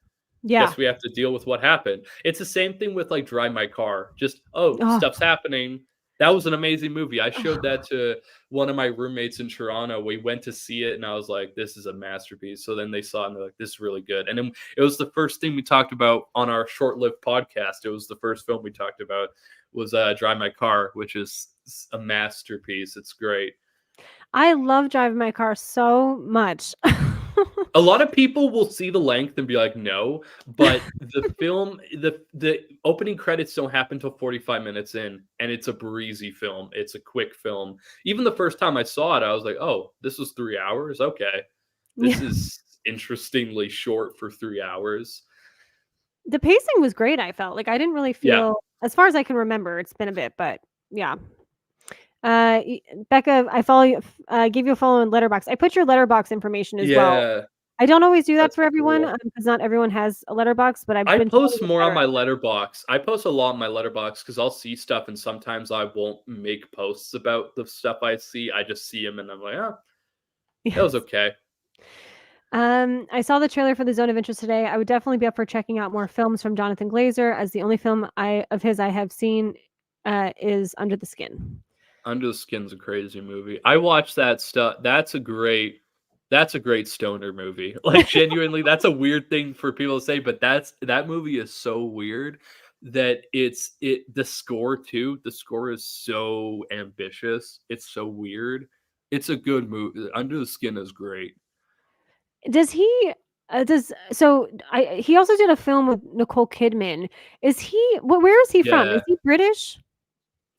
Yeah. Guess we have to deal with what happened." It's the same thing with like Drive My Car. Just, oh, Oh. stuff's happening. That was an amazing movie. I showed that to one of my roommates in Toronto. We went to see it and I was like, this is a masterpiece. So then they saw it and they're like, this is really good. And then it was the first thing we talked about on our short-lived podcast. It was the first film we talked about was Drive My Car, which is a masterpiece. It's great. I love driving my car so much. A lot of people will see the length and be like, "No," but the opening credits don't happen till 45 minutes in, and it's a breezy film. It's a quick film. Even the first time I saw it, I was like, "Oh, this was 3 hours? Okay. This Yeah. is interestingly short for 3 hours." The pacing was great, I felt. Like, I didn't really Yeah. feel as far as I can remember, it's been a bit, but yeah. Y Becca, I follow you gave you a follow in Letterbox. I put your Letterbox information as well. Yeah. I don't always do that That's for everyone, cool. because not everyone has a Letterbox, but I've I been told post it's more on better. my letterbox. I post a lot on my letterbox because I'll see stuff and sometimes I won't make posts about the stuff I see. I just see them and I'm like, oh, that was Yes. okay. I saw the trailer for The Zone of Interest today. I would definitely be up for checking out more films from Jonathan Glazer, as the only film I have seen, is Under the Skin. Under the Skin's a crazy movie. I watched that stuff. That's a great stoner movie. Like genuinely, that's a weird thing for people to say, but that movie is so weird that the score too. The score is so ambitious. It's so weird. It's a good movie. Under the Skin is great. Does he, does so I he also did a film with Nicole Kidman. Is he where is he from? Is Yeah. he British?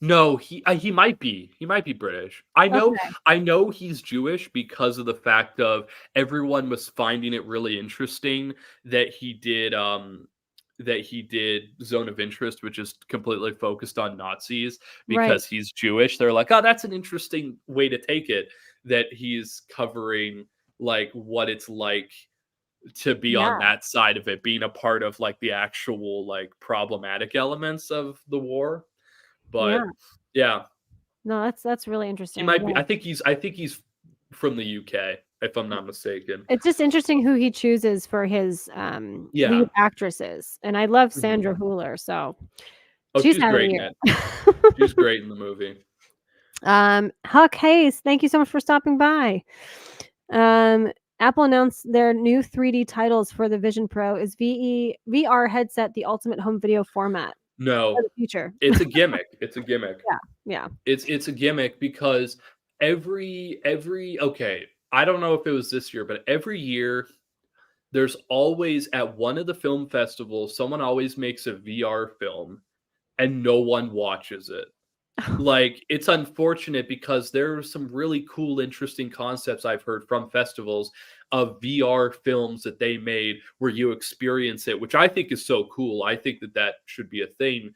No, he might be. He might be British. Okay, I know he's Jewish because of the fact of everyone was finding it really interesting that he did Zone of Interest, which is completely focused on Nazis right. because he's Jewish. They're like, "Oh, that's an interesting way to take it that he's covering like what it's like to be on Yeah, that side of it, being a part of like the actual like problematic elements of the war." yeah. But yeah, No, that's really he interesting, might be. yeah. I think he's from the UK, if I'm not mistaken. It's just interesting who he chooses for his, lead Yeah. actresses, and I love Mhm. Sandra Hüller, so Oh, she's she's having a great in it. year. She's great in the movie. Huck Hayes, thank you so much for stopping by. Um, Apple announced their new 3D titles for the Vision Pro is VR headset, the ultimate home video format. for No, the future. it's a gimmick. It's a gimmick. Yeah, yeah. It's a gimmick because every okay, I don't know if it was this year, but every year there's always at one of the film festivals, someone always makes a VR film and no one watches it. Like, it's unfortunate because there are some really cool, interesting concepts I've heard from festivals of VR films that they made where you experience it, which I think is so cool. I think that that should be a thing,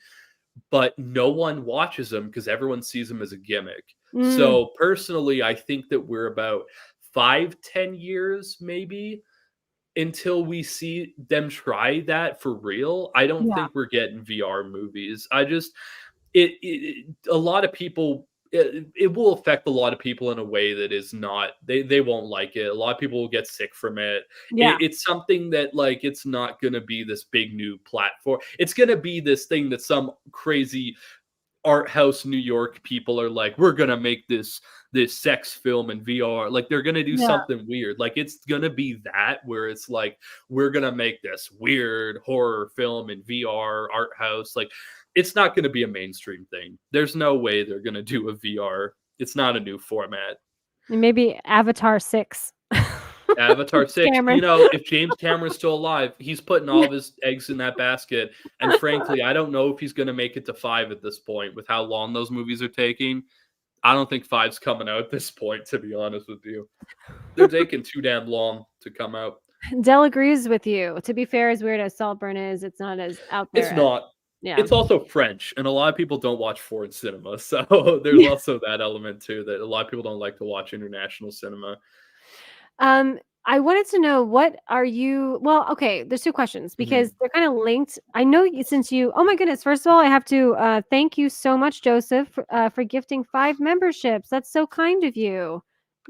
but no one watches them because everyone sees them as a gimmick. Mm, So, personally, I think that we're about 5, 10 years maybe until we see them try that for real. I don't yeah, think we're getting VR movies. I just it a lot of people it will affect a lot of people in a way that is not they won't like it. A lot of people will get sick from it. yeah, It's something that like it's not going to be this big new platform. It's going to be this thing that some crazy art house New York people are like, we're gonna make this sex film in VR. Like they're gonna do yeah. something weird. Like it's gonna be that where it's like we're gonna make this weird horror film in VR art house. Like it's not gonna be a mainstream thing. There's no way they're gonna do a VR. It's not a new format. And maybe Avatar 6. Avatar James 6, Cameron. if James Cameron's still alive, he's putting all of his eggs in that basket. And frankly, I don't know if he's going to make it to 5 at this point with how long those movies are taking. I don't think five's coming out at this point, to be honest with you. They're taking too damn long to come out. Dell agrees with you. To be fair, as weird as Saltburn is, it's not as out It's there as not. yeah. It's also French, and a lot of people don't watch foreign cinema. So there's also that element too that a lot of people don't like to watch international cinema. I wanted to know what are you well, okay, there's 2 questions because Mhm. they're kinda linked. I know you since you oh my goodness, first of all, I have to, thank you so much, Joseph, for gifting 5 memberships. That's so kind of you.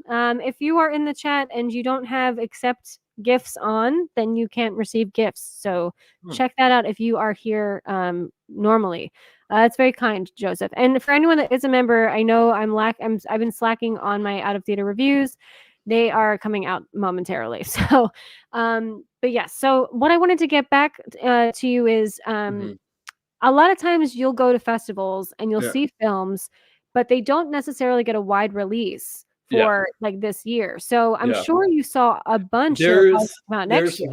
If you are in the chat and you don't have accept gifts on, then you can't receive gifts. So Hmm. check that out if you are here normally. It's very kind, Joseph. And for anyone that is a member, I know I've been slacking on my out of theater reviews. They are coming out momentarily. So, but yes. So what I wanted to get back to you is Mhm. a lot of times you'll go to festivals and you'll Yeah. see films, but they don't necessarily get a wide release Yeah. for like this year. So I'm Yeah. sure you saw a bunch that are probably There's come out next year.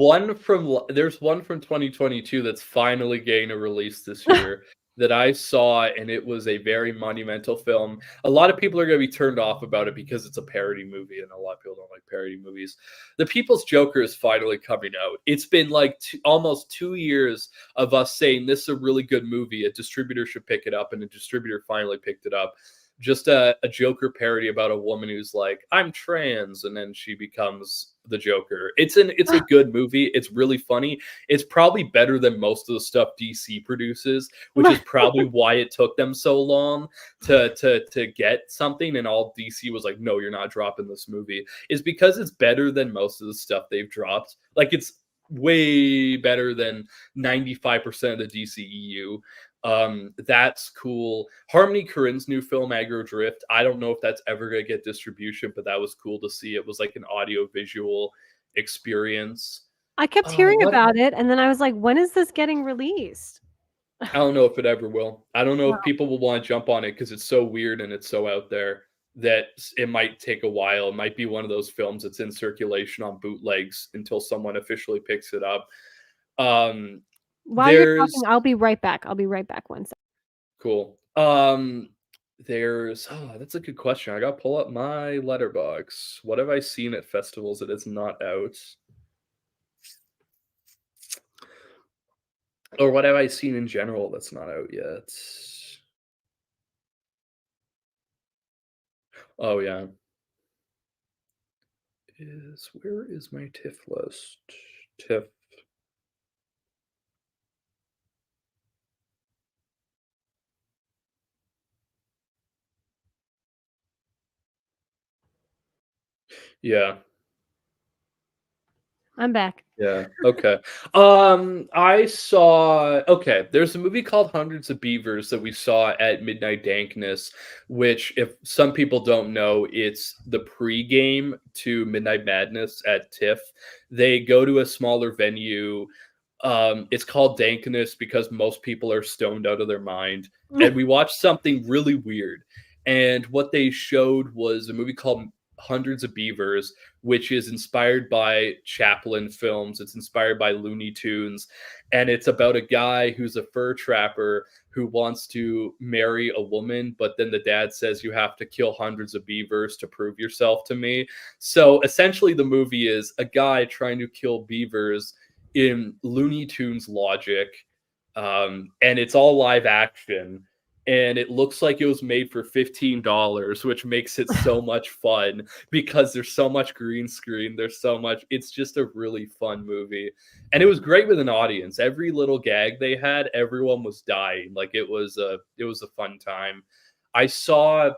there's one from 2022 that's finally getting a release this year that I saw, and it was a very monumental film. A lot of people are gonna be turned off about it because it's a parody movie, and a lot of people don't like parody movies. The People's Joker is finally coming out. It's been like almost 2 years of us saying this is a really good movie. A distributor should pick it up, and a distributor finally picked it up. Just a Joker parody about a woman who's like, I'm trans, and then she becomes the Joker. It's a good movie. It's really funny. It's probably better than most of the stuff DC produces, which is probably why it took them so long to get something. And all DC was like, no, you're not dropping this movie. Is because it's better than most of the stuff they've dropped. Like it's way better than 95% of the DCEU. That's cool. Harmony Korine's new film Aggro Drift. I don't know if that's ever gonna get distribution, but that was cool to see. It was like an audio visual experience. I kept hearing What about it and then I was like, when is this getting released? I don't know if it ever will. I don't know Wow. if people will want to jump on it because it's so weird and it's so out there that it might take a while. It might be one of those films that's in circulation on bootlegs until someone officially picks it up. Um, While you're there's talking, I'll be right back. I'll be right back one second. Cool. There's that's a good question. I gotta pull up my letterbox. What have I seen at festivals that is not out? Or what have I seen in general that's not out yet? Oh yeah. Is where is my TIFF list? TIFF. Yeah. I'm back. Yeah, okay. I saw okay, there's a movie called Hundreds of Beavers that we saw at Midnight Dankness, which if some people don't know, it's the pregame to Midnight Madness at TIFF. They go to a smaller venue It's called Dankiness because most people are stoned out of their mind. And we watched something really weird. And what they showed was a movie called Hundreds of Beavers, which is inspired by Chaplin films. It's inspired by Looney Tunes. And it's about a guy who's a fur trapper who wants to marry a woman, but then the dad says you have to kill hundreds of beavers to prove yourself to me. So essentially, the movie is a guy trying to kill beavers in Looney Tunes logic, and it's all live action. And it looks like it was made for $15, which makes it so much fun because there's so much green screen. There's so much. It's just a really fun movie, and it was great with an audience. Every little gag they had, everyone was dying. Like it was a fun time. I saw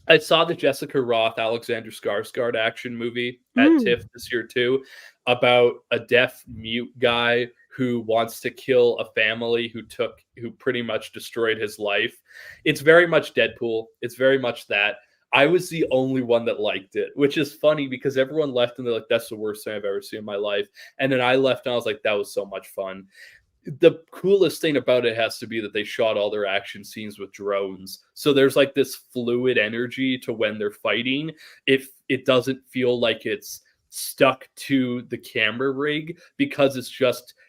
I saw the Jessica Roth, Alexander Skarsgård action movie at Mm. TIFF this year too, about a deaf mute guy who wants to kill a family who pretty much destroyed his life. It's very much Deadpool. It's very much that. I was the only one that liked it, which is funny because everyone left and they're like, "That's the worst thing I've ever seen in my life." And then I left and I was like, "That was so much fun." The coolest thing about it has to be that they shot all their action scenes with drones. So there's like this fluid energy to when they're fighting. If it doesn't feel like it's stuck to the camera rig because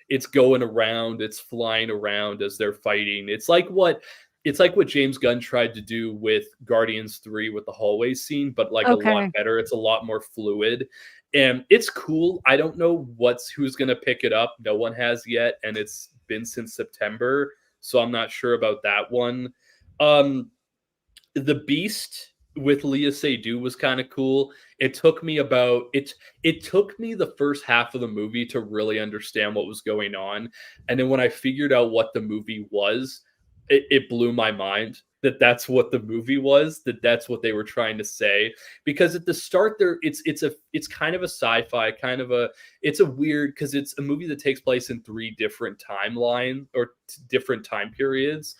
it's going around, it's flying around as they're fighting. It's like what James Gunn tried to do with Guardians 3 with the hallway scene, but like a lot Okay. better. It's a lot more fluid and it's cool. I don't know who's gonna pick it up. No one has yet, and it's been since September, so I'm not sure about that one. Um, the Beast with Leah Seydoux was kind of cool. It took me the first half of the movie to really understand what was going on, and then when I figured out what the movie was, it blew my mind that that's what the movie was, that that's what they were trying to say. Because at the start there, it's kind of a sci-fi, kind of a it's a weird because it's a movie that takes place in three different timelines or different time periods,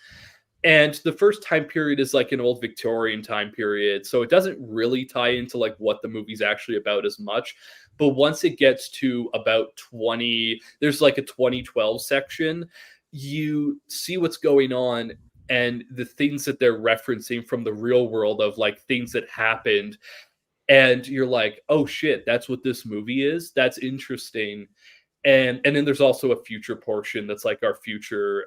and the first time period is like an old Victorian time period, so it doesn't really tie into like what the movie's actually about as much. But once it gets to about 20, there's like a 2012 section, you see what's going on and the things that they're referencing from the real world of like things that happened, and you're like, oh shit, that's what this movie is. That's interesting. And then there's also a future portion that's like our future,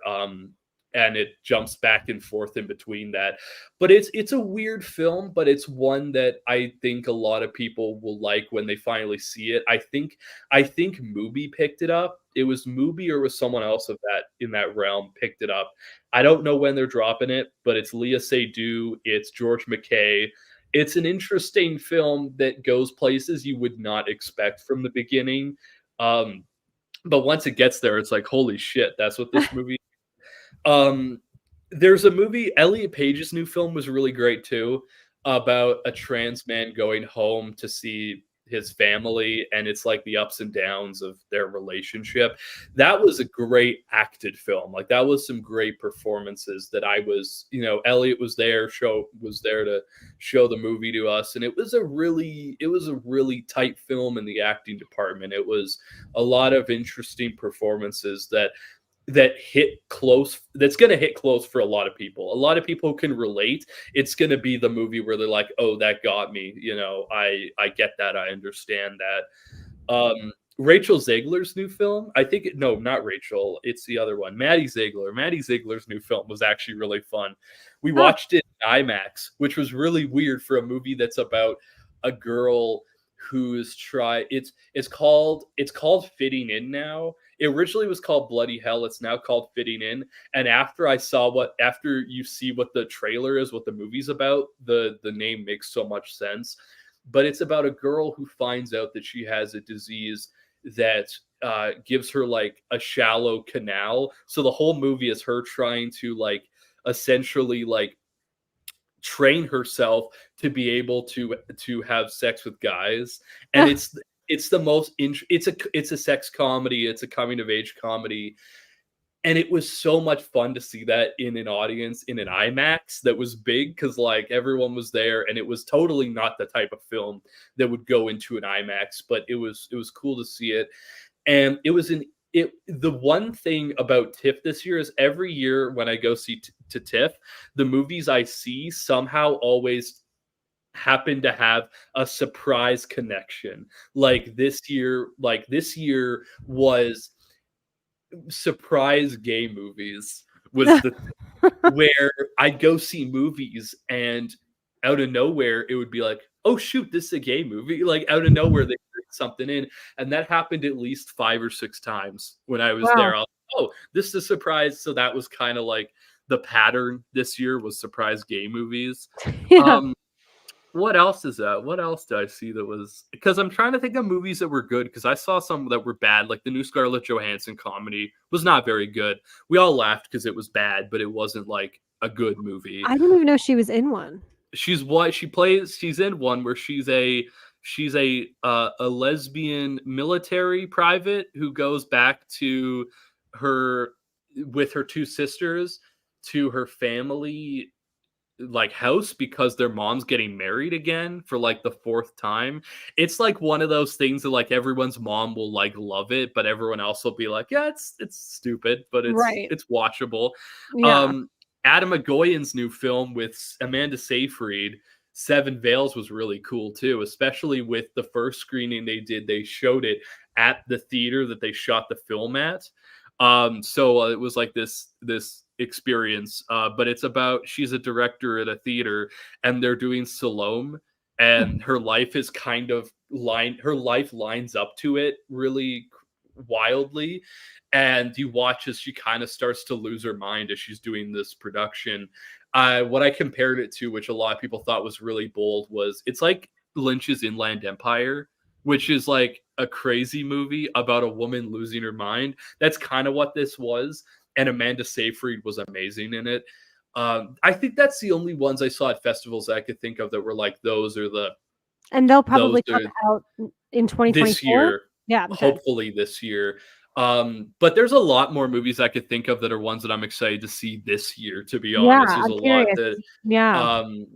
and it jumps back and forth in between that. But it's a weird film, but it's one that I think a lot of people will like when they finally see it. I think Mubi picked it up. It was Mubi or was someone else of that in that realm picked it up. I don't know when they're dropping it, but it's Leah Seydoux, it's George McKay. It's an interesting film that goes places you would not expect from the beginning. Um, but once it gets there, it's like, holy shit, that's what this movie. Um, there's a movie, Elliot Page's new film was really great too, about a trans man going home to see his family, and it's like the ups and downs of their relationship. That was a great acted film. Like that was some great performances that Elliot was there to show the movie to us, and it was a really tight film in the acting department. It was a lot of interesting performances that hit close, that's going to hit close for a lot of people. A lot of people can relate. It's going to be the movie where they're like, oh, that got me, I get that, I understand that. Rachel Zegler's new film, no, not Rachel, it's the other one, Maddie Ziegler's new film was actually really fun. We Ah. watched it in IMAX, which was really weird for a movie that's about a girl who's it's called Fitting In now. It originally was called Bloody Hell. It's now called Fitting In. And after you see what the trailer is, what the movie's about, the name makes so much sense. But it's about a girl who finds out that she has a disease that gives her like a shallow canal. So the whole movie is her trying to like essentially like train herself to be able to have sex with guys. And it's the most it's a sex comedy, it's a coming of age comedy, and it was so much fun to see that in an audience in an IMAX that was big, because like everyone was there, and it was totally not the type of film that would go into an IMAX, but it was cool to see it. And it the one thing about TIFF this year is every year when I go see to TIFF, the movies I see somehow always happen to have a surprise connection. Like this year was surprise gay movies was the where I'd go see movies and out of nowhere it would be like, "Oh shoot, this is a gay movie." Like out of nowhere they bring something in, and that happened at least 5 or 6 times when I was Wow. there. I was, "Oh, this is a surprise." So that was kind of like the pattern this year was surprise gay movies. Yeah. Um what else is that? What else did I see that was because I'm trying to think of movies that were good because I saw some that were bad, like the new Scarlett Johansson comedy was not very good. We all laughed because it was bad, but it wasn't like a good movie. I didn't even know she was in one. She's in one where she's a lesbian military private who goes back to her with her two sisters to her family like house because their mom's getting married again for like the fourth time. It's like one of those things that like everyone's mom will like love it, but everyone else will be like, yeah, it's stupid, but it's Right. it's watchable. Yeah. Um Adam Agoyan's new film with Amanda Seyfried, Seven Veils, was really cool too, especially with the first screening they did. They showed it at the theater that they shot the film at. So it was like this experience, but it's about she's a director at a theater and they're doing Salome, and her life lines up to it really wildly, and you watch as she kind of starts to lose her mind as she's doing this production. What I compared it to, which a lot of people thought was really bold, was it's like Lynch's Inland Empire, which is like a crazy movie about a woman losing her mind. That's kind of what this was, and Amanda Seyfried was amazing in it. I think that's the only ones I saw at festivals that I could think of that were like And they'll those probably come are out in this 2024? year, Yeah, good. hopefully this year. But there's a lot more movies I could think of that are ones that I'm excited to see this year. To be Yeah, honest, there's a I'm lot curious. that Yeah. um,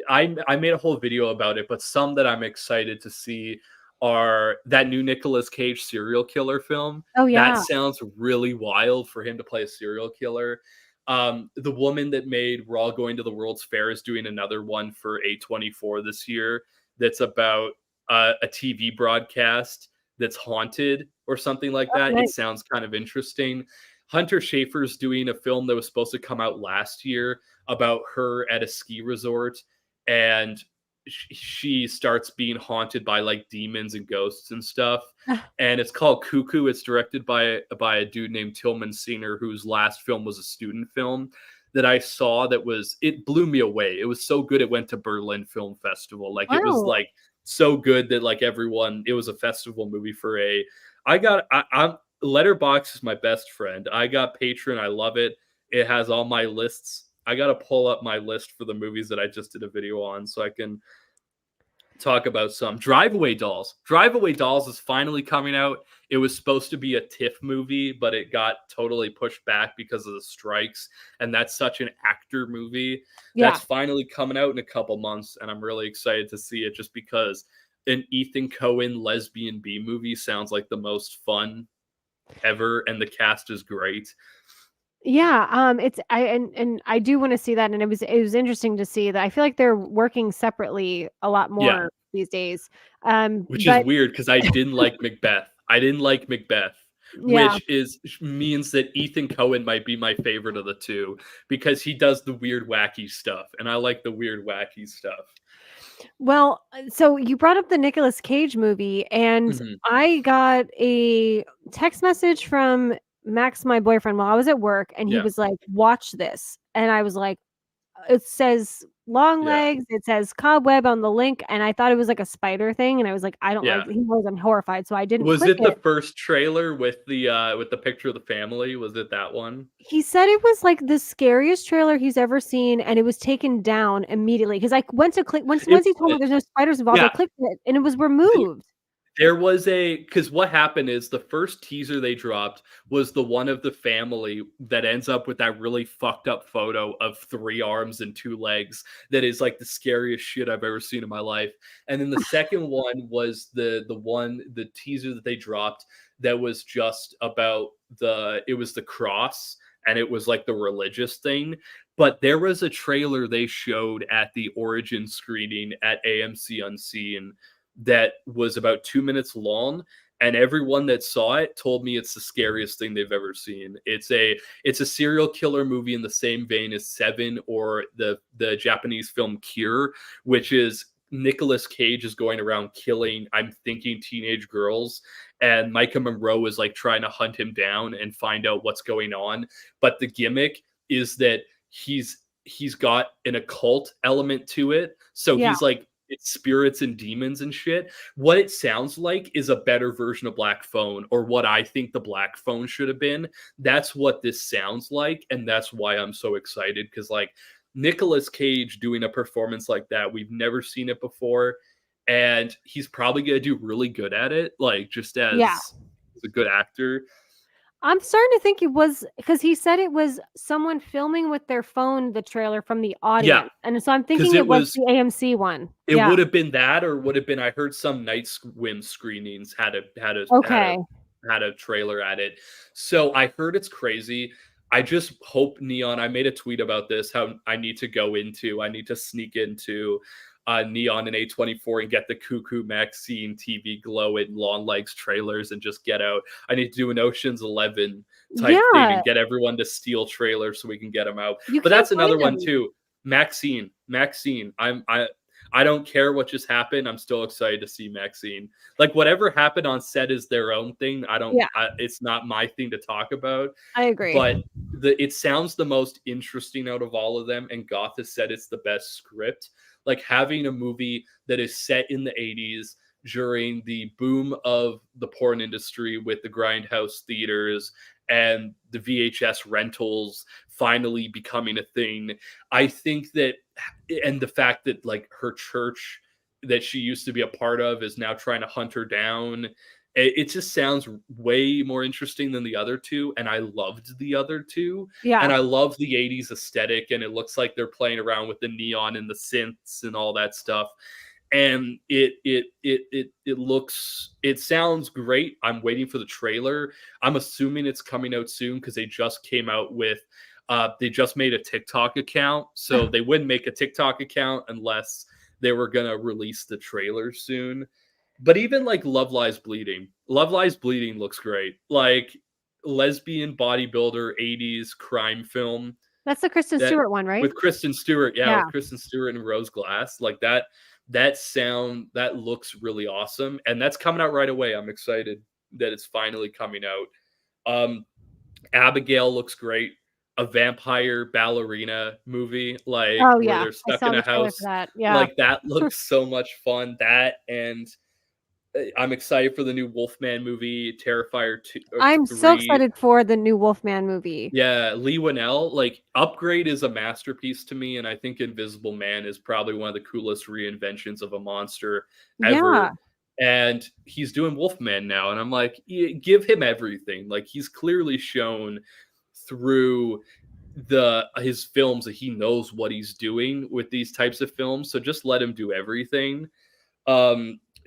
I made a whole video about it, but some that I'm excited to see are that new Nicolas Cage serial killer film. Oh, That yeah. sounds really wild for him to play a serial killer. The woman that made We're All Going to the World's Fair is doing another one for A24 this year that's about a TV broadcast that's haunted or something like Oh, that. It nice. sounds kind of interesting. Hunter Schafer's doing a film that was supposed to come out last year about her at a ski resort, and she starts being haunted by like demons and ghosts and stuff. And it's called Cuckoo. It's directed by a dude named Tillman Senior, whose last film was a student film that I saw that was it blew me away. It was so good it went to Berlin Film Festival. Like it was Wow. like so good that like everyone it was a festival movie for a I'm Letterbox is my best friend. I got Patreon. I love it. It has all my lists. I got to pull up my list for the movies that I just did a video on so I can talk about some. Drive-Away Dolls. Drive-Away Dolls is finally coming out. It was supposed to be a TIFF movie, but it got totally pushed back because of the strikes. And that's such an actor movie. That's Yeah. finally coming out in a couple months, and I'm really excited to see it just because an Ethan Coen lesbian B movie sounds like the most fun ever, and the cast is great. Yeah, it's I and I do wanna see that, and it was interesting to see that I feel like they're working separately a lot Yeah, more these days. which is But weird because I didn't like Macbeth. I didn't like Macbeth, yeah. which is means that Ethan Cohen might be my favorite of the two because he does the weird, wacky stuff, and I like the weird, wacky stuff. Well, so you brought up the Nicolas Cage movie, and Mhm. I got a text message from Max, my boyfriend, while I was at work, and he Yeah, was like, "Watch this." And I was like, it says long yeah, legs, it says cobweb on the link, and I thought it was like a spider thing, and I was like, I don't like yeah. he knows I'm horrified, so I didn't Was click it the it. first trailer with the picture of the family? Was it that one? He said it was like the scariest trailer he's ever seen, and it was taken down immediately because I went to click once It once he told me was. there's no spiders involved, I Yeah. clicked it, and it was The removed. There was a because what happened is the first teaser they dropped was the one of the family that ends up with that really fucked up photo of 3 arms and 2 legs that is, like, the scariest shit I've ever seen in my life, and then the second one was the teaser that they dropped that was just about it was the cross, and it was, like, the religious thing, but there was a trailer they showed at the Origin screening at AMC Unseen that was about 2 minutes long, and everyone that saw it told me it's the scariest thing they've ever seen. It's a serial killer movie in the same vein as Seven or the Japanese film Cure, which is Nicolas Cage is going around killing, I'm thinking, teenage girls, and Micah Monroe is like trying to hunt him down and find out what's going on. But the gimmick is that he's got an occult element to it. So Yeah, he's like it's spirits and demons and shit. What it sounds like is a better version of Black Phone, or what I think the Black Phone should have been. That's what this sounds like, and that's why I'm so excited because like Nicolas Cage doing a performance like that, we've never seen it before, and he's probably gonna do really good at it, like just yeah. as a good actor. I'm starting to think it was because he said it was someone filming with their phone the trailer from the Yeah, audience, and so I'm because thinking it was the AMC one. it Yeah. would have been that, or would have been. I heard some Night Swim screenings Okay. had a trailer at it. So I heard it's crazy. I just hope Neon. I made a tweet about this. How I need to sneak into Neon and A24 and get the Cuckoo Maxine TV Glow and Long Legs trailers and just get out. I need to do an Ocean's 11 type thing Yeah, and get everyone to steal trailers so we can get them out. you But can't that's find another one them. too. Maxine. I don't care what just happened. I'm still excited to see Maxine. Like whatever happened on set is their own thing. Yeah, It's not my thing to talk about. I agree. But it sounds the most interesting out of all of them, and Goth has said it's the best script. Like having a movie that is set in the 80s during the boom of the porn industry with the grindhouse theaters and the VHS rentals finally becoming a thing. I think that, and the fact that like her church that she used to be a part of is now trying to hunt her down. It just sounds way more interesting than the other two, and I loved the other two, and Yeah, I love the 80s aesthetic, and it looks like they're playing around with the neon and the synths and all that stuff. And it sounds great. I'm waiting for the trailer. I'm assuming it's coming out soon because they just came out with they just made a TikTok account. So they wouldn't make a TikTok account unless they were gonna release the trailer soon. But even like Love Lies Bleeding looks great. Like lesbian bodybuilder 80s crime film that's the Kristen that Stewart one, right? with Kristen Stewart, yeah, Yeah, with Kristen Stewart and Rose Glass, like that looks really awesome, and that's coming out right away. I'm excited that it's finally coming out. Abigail looks great. A vampire ballerina movie, like oh, where yeah, they're I stuck saw in a the trailer for house, that, yeah. like that looks so much fun. That and I'm excited for the new Wolfman movie, Terrifier 2 or I'm so 3. excited for the new Wolfman movie. Yeah, Lee Winnell, like Upgrade is a masterpiece to me, and I think Invisible Man is probably one of the coolest reinventions of a monster Yeah, ever. And he's doing Wolfman now, and I'm like, give him everything. Like he's clearly shown through the his films that he knows what he's doing with these types of films. So just let him do everything.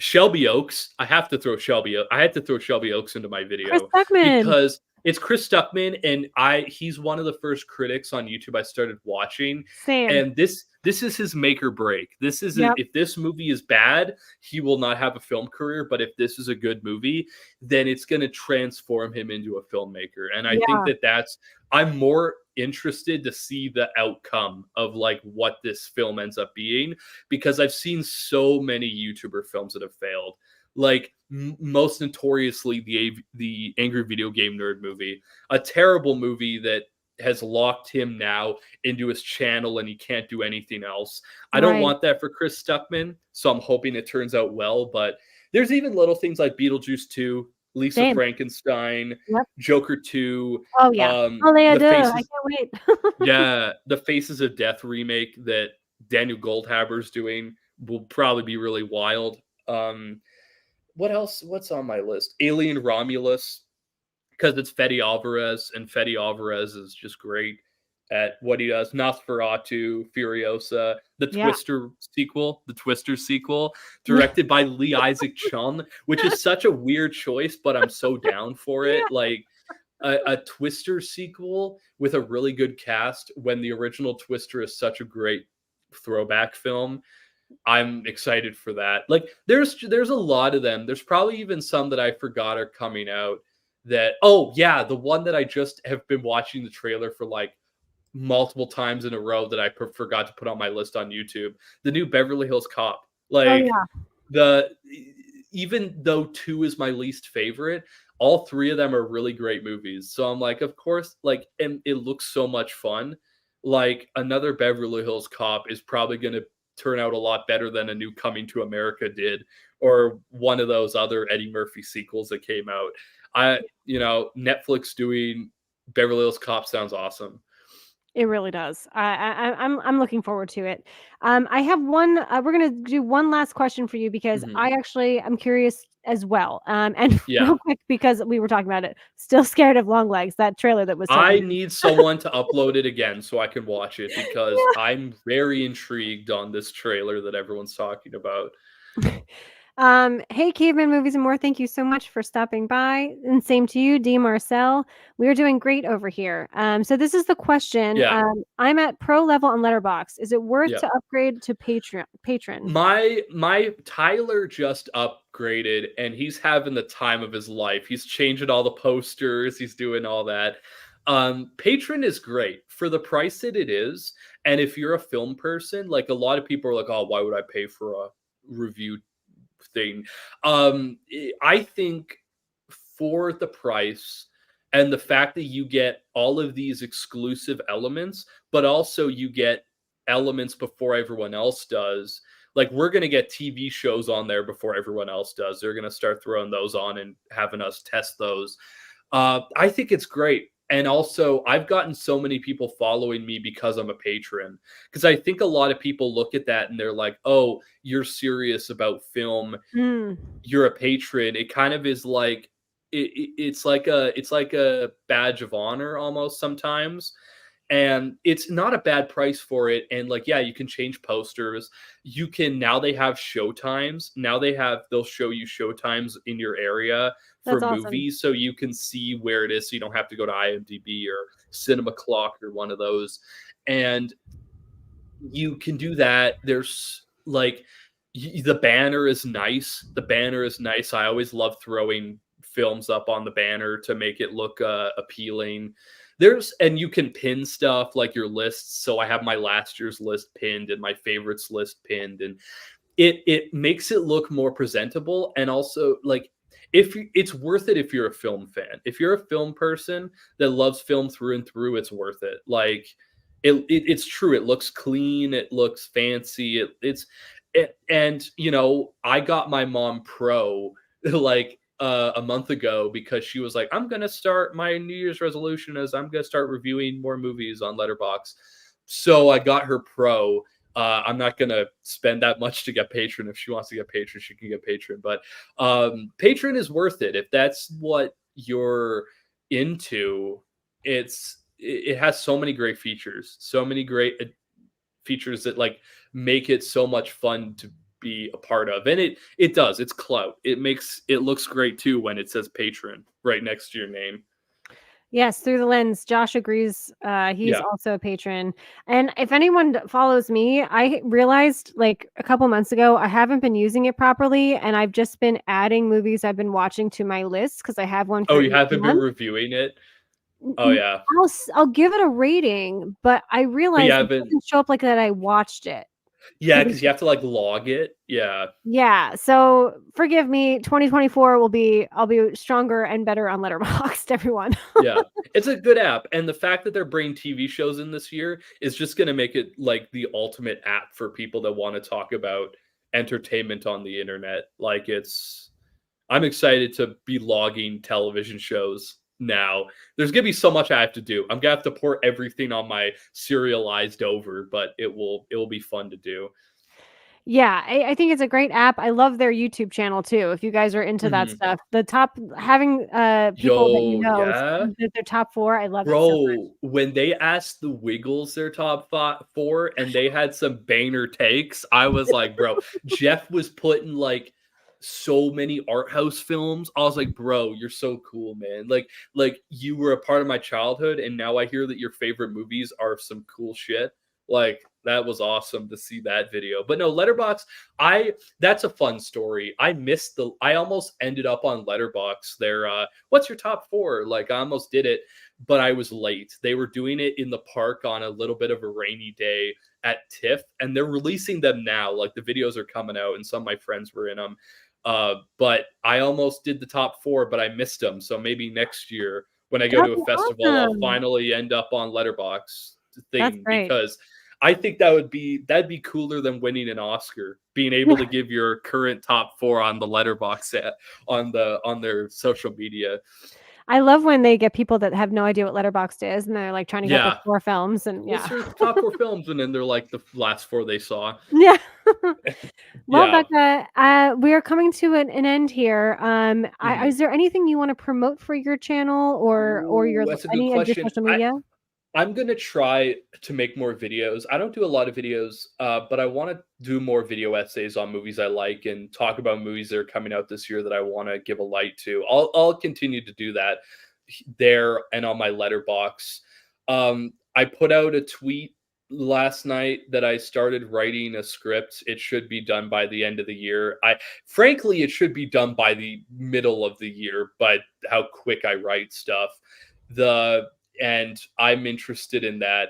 Shelby Oaks, I had to throw Shelby Oaks into my Chris video Stuckman. because it's Chris Stuckman, and he's one of the first critics on YouTube I started watching. Same. And this is his make or break. This is Yep. if this movie is bad, he will not have a film career. But if this is a good movie, then it's going to transform him into a filmmaker. And I think Yeah, that's I'm more interested to see the outcome of like what this film ends up being because I've seen so many YouTuber films that have failed. Like most notoriously the Angry Video Game Nerd movie, a terrible movie that has locked him now into his channel and he can't do anything else. I don't right. want that for Chris Stuckman, so I'm hoping it turns out well. But there's even little things like Beetlejuice 2, Lisa Same. Frankenstein, Yep. Joker 2, Oh, yeah. Oh, yeah, the duh, I Faces, can't wait. yeah, the Faces of Death remake that Daniel Goldhaber's doing will probably be really wild. what else? What's on my list? Alien Romulus, because it's Fede Alvarez, and Fede Alvarez is just great at what he does. Nosferatu, Furiosa, Yeah. The Twister sequel, directed by Lee Isaac Chung, which is such a weird choice, but I'm so down for Yeah. it. Like a Twister sequel with a really good cast when the original Twister is such a great throwback film. I'm excited for that. Like there's a lot of them. There's probably even some that I forgot are coming out that oh yeah, the one that I just have been watching the trailer for like multiple times in a row that I forgot to put on my list on YouTube. The new Beverly Hills Cop. Oh Like yeah. the even though 2 is my least favorite, all 3 of them are really great movies. So I'm like, of course, like and it looks so much fun. Like another Beverly Hills Cop is probably going to turn out a lot better than a new Coming to America did or one of those other Eddie Murphy sequels that came out. Netflix doing Beverly Hills Cop sounds awesome. It really does. I'm looking forward to it. I have one. We're gonna do one last question for you because Mhm. I actually am curious as well. And Yeah. real quick because we were talking about it. Still scared of long legs. That trailer that was taken I down. need someone to upload it again so I can watch it because I'm very intrigued on this trailer that everyone's talking about. Yeah. Hey, Caveman Movies and More. Thank you so much for stopping by. And same to you, D. Marcel. We're doing great over here. So this is the question. Yeah, I'm at pro level on Letterbox. Is it worth yeah. to upgrade to patron? My Tyler just upgraded and he's having the time of his life. He's changing all the posters, he's doing all that. Patron is great for the price that it is. And if you're a film person, like a lot of people are like, oh, why would I pay for a review thing? I think for the price and the fact that you get all of these exclusive elements, but also you get elements before everyone else does. Like we're going to get TV shows on there before everyone else does. They're going to start throwing those on and having us test those. I think it's great. And also, I've gotten so many people following me because I'm a patron. Because I think a lot of people look at that and they're like, oh, you're serious about film, Mm, you're a patron. It kind of is like it's like a badge of honor almost sometimes, and it's not a bad price for it. And like yeah, you can change posters, you can now they have show times, now they'll show you show times in your area for that's awesome. movies so you can see where it is, so you don't have to go to IMDb or Cinema Clock or one of those. And you can do that. There's like the banner is nice. The banner is nice. I always love throwing films up on the banner to make it look appealing. And you can pin stuff like your lists. So I have my last year's list pinned and my favorites list pinned, and it makes it look more presentable. And also like it's worth it if you're a film fan. If you're a film person that loves film through and through, it's worth it. Like it's true. It looks clean. It looks fancy. And I got my mom pro like a month ago because she was like, I'm gonna start my New Year's resolution as I'm gonna start reviewing more movies on Letterbox. So I got her pro. I'm not gonna spend that much to get patron. If she wants to get patron, she can get patron. But patron is worth it if that's what you're into. It has so many great features, so many great features that like make it so much fun to be a part of. And it does. It's clout. It looks great too when it says patron right next to your name. Yes, through the lens. Josh agrees. He's Yeah. also a patron. And if anyone follows me, I realized like a couple months ago, I haven't been using it properly. And I've just been adding movies I've been watching to my list because I have one Oh, for you each haven't been month. reviewing it? N- Oh n- yeah. I'll give it a rating, but I But you realized it haven't. doesn't show up like that I watched it. Yeah, 'Cause because you have to like log it. Yeah. yeah, so forgive me. 2024 will be I'll be stronger and better on Letterboxd, everyone. Yeah, it's a good app, and the fact that they're bringing TV shows in this year is just gonna make it, like, the ultimate app for people that wanna talk about entertainment on the internet. Like, I'm excited to be logging television shows now. There's gonna be so much I have to do. I'm gonna have to port everything on my serialized over, but it will be fun to do. Yeah, I think it's a great app. I love their YouTube channel too, if you guys are into that Mhm. stuff. The top having, people that you Yo, know, yeah? their top 4, I love it so much. Bro, when they asked the Wiggles their top 4 and they had some banger takes, I was like, "Bro," Jeff was putting, like, so many art house films. I was like, "Bro, you're so cool, man." You were a part of my childhood, and now I hear that your favorite movies are some cool shit. Like, that was awesome to see that video. But no, Letterbox, I that's a fun story. I almost ended up on Letterbox. Their, "What's your top 4?" Like, I almost did it, but I was late. They were doing it in the park on a little bit of a rainy day at TIFF, and they're releasing them now. Like the videos are coming out, and some of my friends were in them. But I almost did the top 4, but I missed them. So maybe next year when I go That'd to a be festival, I'll awesome. finally end up on Letterbox That's thing great. because I think that'd be cooler than winning an Oscar. Being able to give your current top 4 on the Letterbox on their social media. I love when they get people that have no idea what Letterboxd is, and they're, like, trying to get their Yeah. 4 films and What's yeah. your top 4 films? And then they're like the last 4 they saw. Yeah. Well, Yeah. Becca, we are coming to an end here. Mhm. Is there anything you wanna promote for your channel or your Ooh, that's a good any of your question. social media? I'm gonna try to make more videos. I don't do a lot of videos, but I want to do more video essays on movies I like and talk about movies that are coming out this year that I want to give a light to. I'll continue to do that there and on my letterbox. I put out a tweet last night that I started writing a script. It should be done by the end of the year. I frankly, it should be done by the middle of the year, but how quick I write stuff. The and I'm interested in that.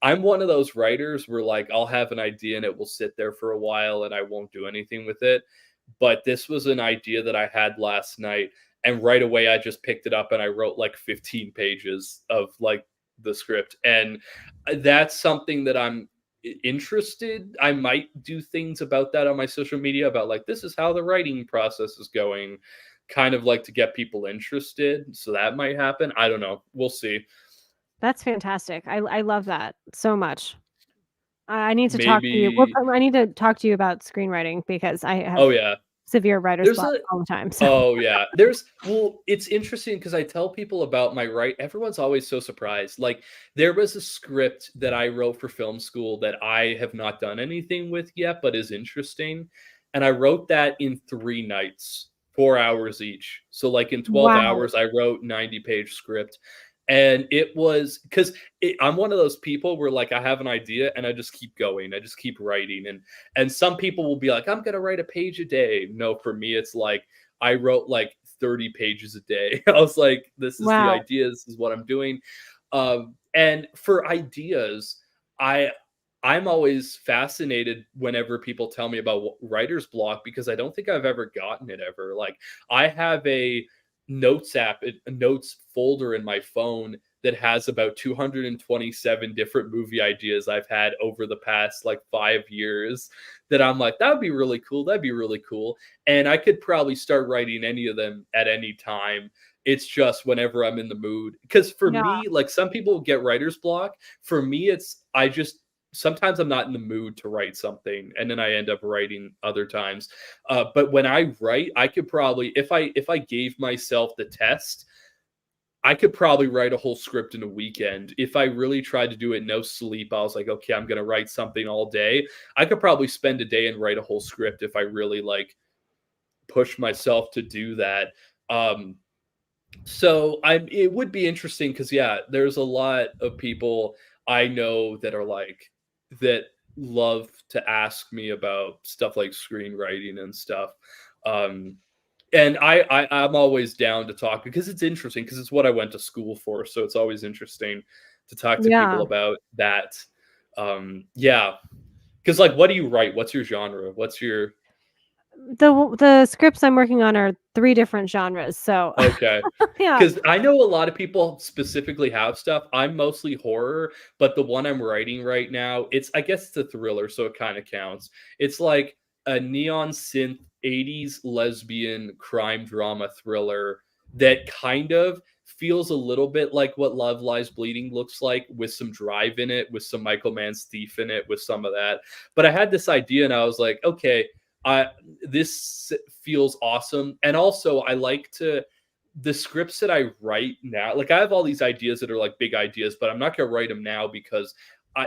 I'm one of those writers where like I'll have an idea and it will sit there for a while and I won't do anything with it. But this was an idea that I had last night, and right away I just picked it up and I wrote like 15 pages of like the script. And that's something that I'm interested. I might do things about that on my social media about like this is how the writing process is going, kind of like to get people interested. So that might happen. I don't know. We'll see. That's fantastic. I love that so much. I need to talk to you. Well, Maybe. I need to talk to you about screenwriting because I have Oh yeah. severe writer's There's block a all the time, so Oh, yeah. It's interesting because I tell people about my write everyone's always so surprised. Like, there was a script that I wrote for film school that I have not done anything with yet, but is interesting, and I wrote that in 3 nights, 4 hours each. So, like, in 12 wow. hours, I wrote 90-page script, and it was 'cause I'm one of those people where, like, I have an idea and I just keep going. I just keep writing, and some people will be like, "I'm gonna write a page a day." No, for me, it's like I wrote like 30 pages a day. I was like, "This is the Wow. idea. This is what I'm doing." And for ideas, I I'm always fascinated whenever people tell me about writer's block because I don't think I've ever gotten it ever. Like I have a notes app, a notes folder in my phone that has about 227 different movie ideas I've had over the past like 5 years that I'm like, that would be really cool. That'd be really cool. And I could probably start writing any of them at any time. It's just whenever I'm in the mood. Because for Yeah. me, like some people get writer's block. For me, I just sometimes I'm not in the mood to write something, and then I end up writing other times. But when I write, I could probably, if I gave myself the test, I could probably write a whole script in a weekend. If I really tried to do it no sleep, I was like, okay, I'm gonna write something all day. I could probably spend a day and write a whole script if I really like push myself to do that. Um, so it would be interesting because yeah, there's a lot of people I know that are like that love to ask me about stuff like screenwriting and stuff. Um, and I'm always down to talk because it's interesting because it's what I went to school for. So it's always interesting to talk to Yeah. people about that. Yeah, because like, what do you write? What's your genre? What's your The scripts I'm working on are 3 different genres, so Okay. yeah. Because I know a lot of people specifically have stuff. I'm mostly horror, but the one I'm writing right now, I guess it's a thriller, so it kind of counts. It's like a neon synth 80s lesbian crime drama thriller that kind of feels a little bit like what Love Lies Bleeding looks like, with some drive in it, with some Michael Mann's Thief in it, with some of that. But I had this idea and I was like, okay, I this feels awesome. And also I like to the scripts that I write now, like I have all these ideas that are like big ideas, but I'm not gonna write them now because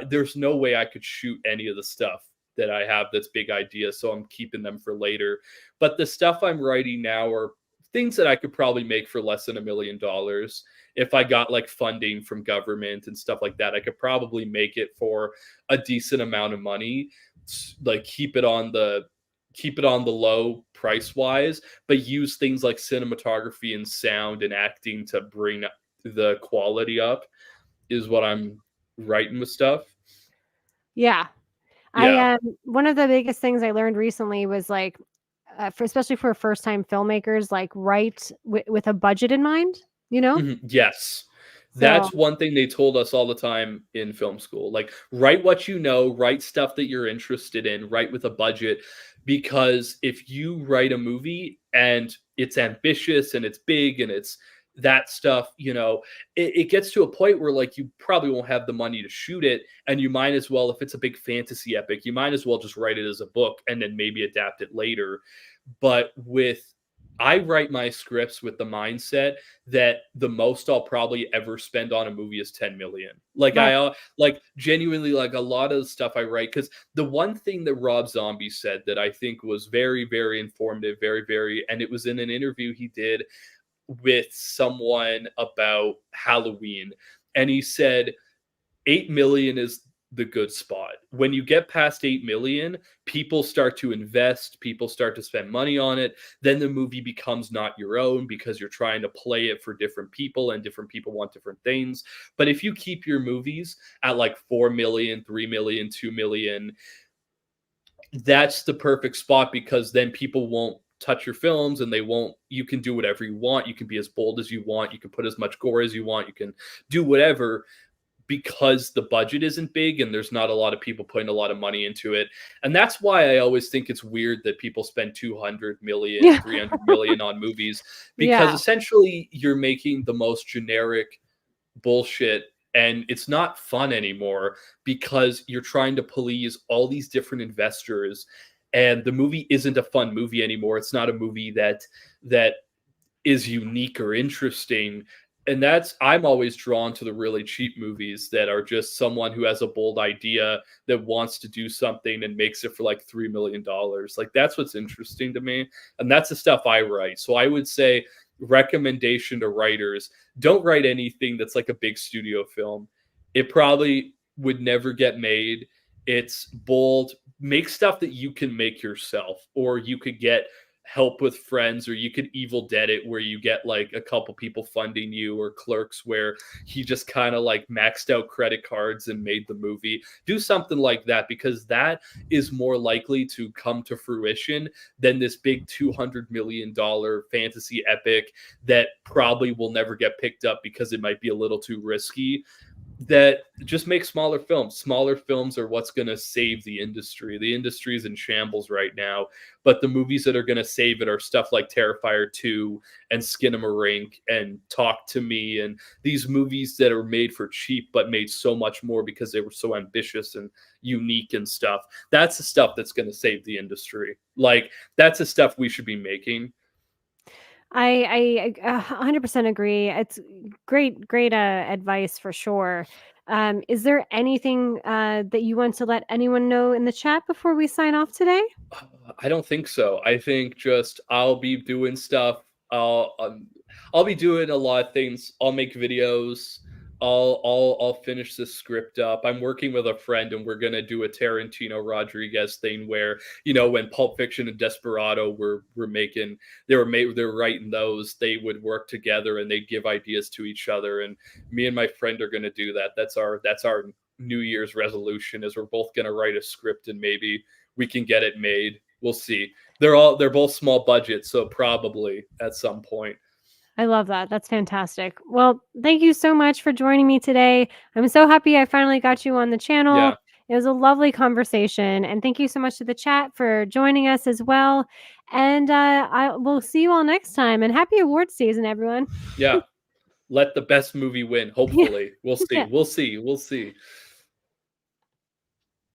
there's no way I could shoot any of the stuff that I have that's big ideas. So I'm keeping them for later. But the stuff I'm writing now are things that I could probably make for less than $1 million. If I got like funding from government and stuff like that, I could probably make it for a decent amount of money. Like keep it on the low price wise, but use things like cinematography and sound and acting to bring the quality up is what I'm writing with stuff. Yeah. I Yeah. one of the biggest things I learned recently was like for especially for first time filmmakers, like write with a budget in mind, you know? Mhm. Yes. So, That's one thing they told us all the time in film school. Like, write what you know, write stuff that you're interested in, write with a budget. Because if you write a movie and it's ambitious and it's big and it's that stuff, it gets to a point where like you probably won't have the money to shoot it. And you might as well, if it's a big fantasy epic, you might as well just write it as a book and then maybe adapt it later. But I write my scripts with the mindset that the most I'll probably ever spend on a movie is 10 million. Like right. like genuinely like a lot of the stuff I write, cuz the one thing that Rob Zombie said that I think was very very informative, very, and it was in an interview he did with someone about Halloween, and he said 8 million is the good spot. When you get past 8 million, people start to invest, people start to spend money on it. Then the movie becomes not your own because you're trying to play it for different people and different people want different things. But if you keep your movies at like 4 million, 3 million, 2 million, that's the perfect spot because then people won't touch your films and you can do whatever you want. You can be as bold as you want. You can put as much gore as you want. You can do whatever because the budget isn't big and there's not a lot of people putting a lot of money into it. And that's why I always think it's weird that people spend 200 million, Yeah. 300 million on movies, because Yeah. essentially you're making the most generic bullshit and it's not fun anymore because you're trying to please all these different investors and the movie isn't a fun movie anymore. It's not a movie that is unique or interesting. And I'm always drawn to the really cheap movies that are just someone who has a bold idea that wants to do something and makes it for like $3 million. Like that's what's interesting to me. And that's the stuff I write. So I would say recommendation to writers, don't write anything that's like a big studio film. It probably would never get made. It's bold. Make stuff that you can make yourself, or you could get help with friends, or you could Evil Dead it where you get like a couple people funding you, or Clerks where he just kind of like maxed out credit cards and made the movie. Do something like that because that is more likely to come to fruition than this big $200 million fantasy epic that probably will never get picked up because it might be a little too risky. That just make smaller films. Smaller films are what's going to save the industry. The industry is in shambles right now, but the movies that are going to save it are stuff like Terrifier 2 and Skinamarink and Talk to Me, and these movies that are made for cheap but made so much more because they were so ambitious and unique and stuff. That's the stuff that's going to save the industry. Like that's the stuff we should be making. I 100% agree. It's great advice for sure. Is there anything that you want to let anyone know in the chat before we sign off today? I don't think so. I think just I'll be doing stuff. I'll be doing a lot of things. I'll make videos. I'll finish this script up. I'm working with a friend and we're gonna do a Tarantino Rodriguez thing where, when Pulp Fiction and Desperado were making they were writing those, they would work together and they'd give ideas to each other. And me and my friend are gonna do that. That's our New Year's resolution, is we're both gonna write a script and maybe we can get it made. We'll see. They're both small budget, so probably at some point. I love that. That's fantastic. Well, thank you so much for joining me today. I'm so happy I finally got you on the channel. Yeah. It was a lovely conversation, and thank you so much to the chat for joining us as well. And I will see you all next time. And happy award season, everyone. Yeah, let the best movie win. Yeah, Hopefully, we'll see. yeah. We'll see. We'll see.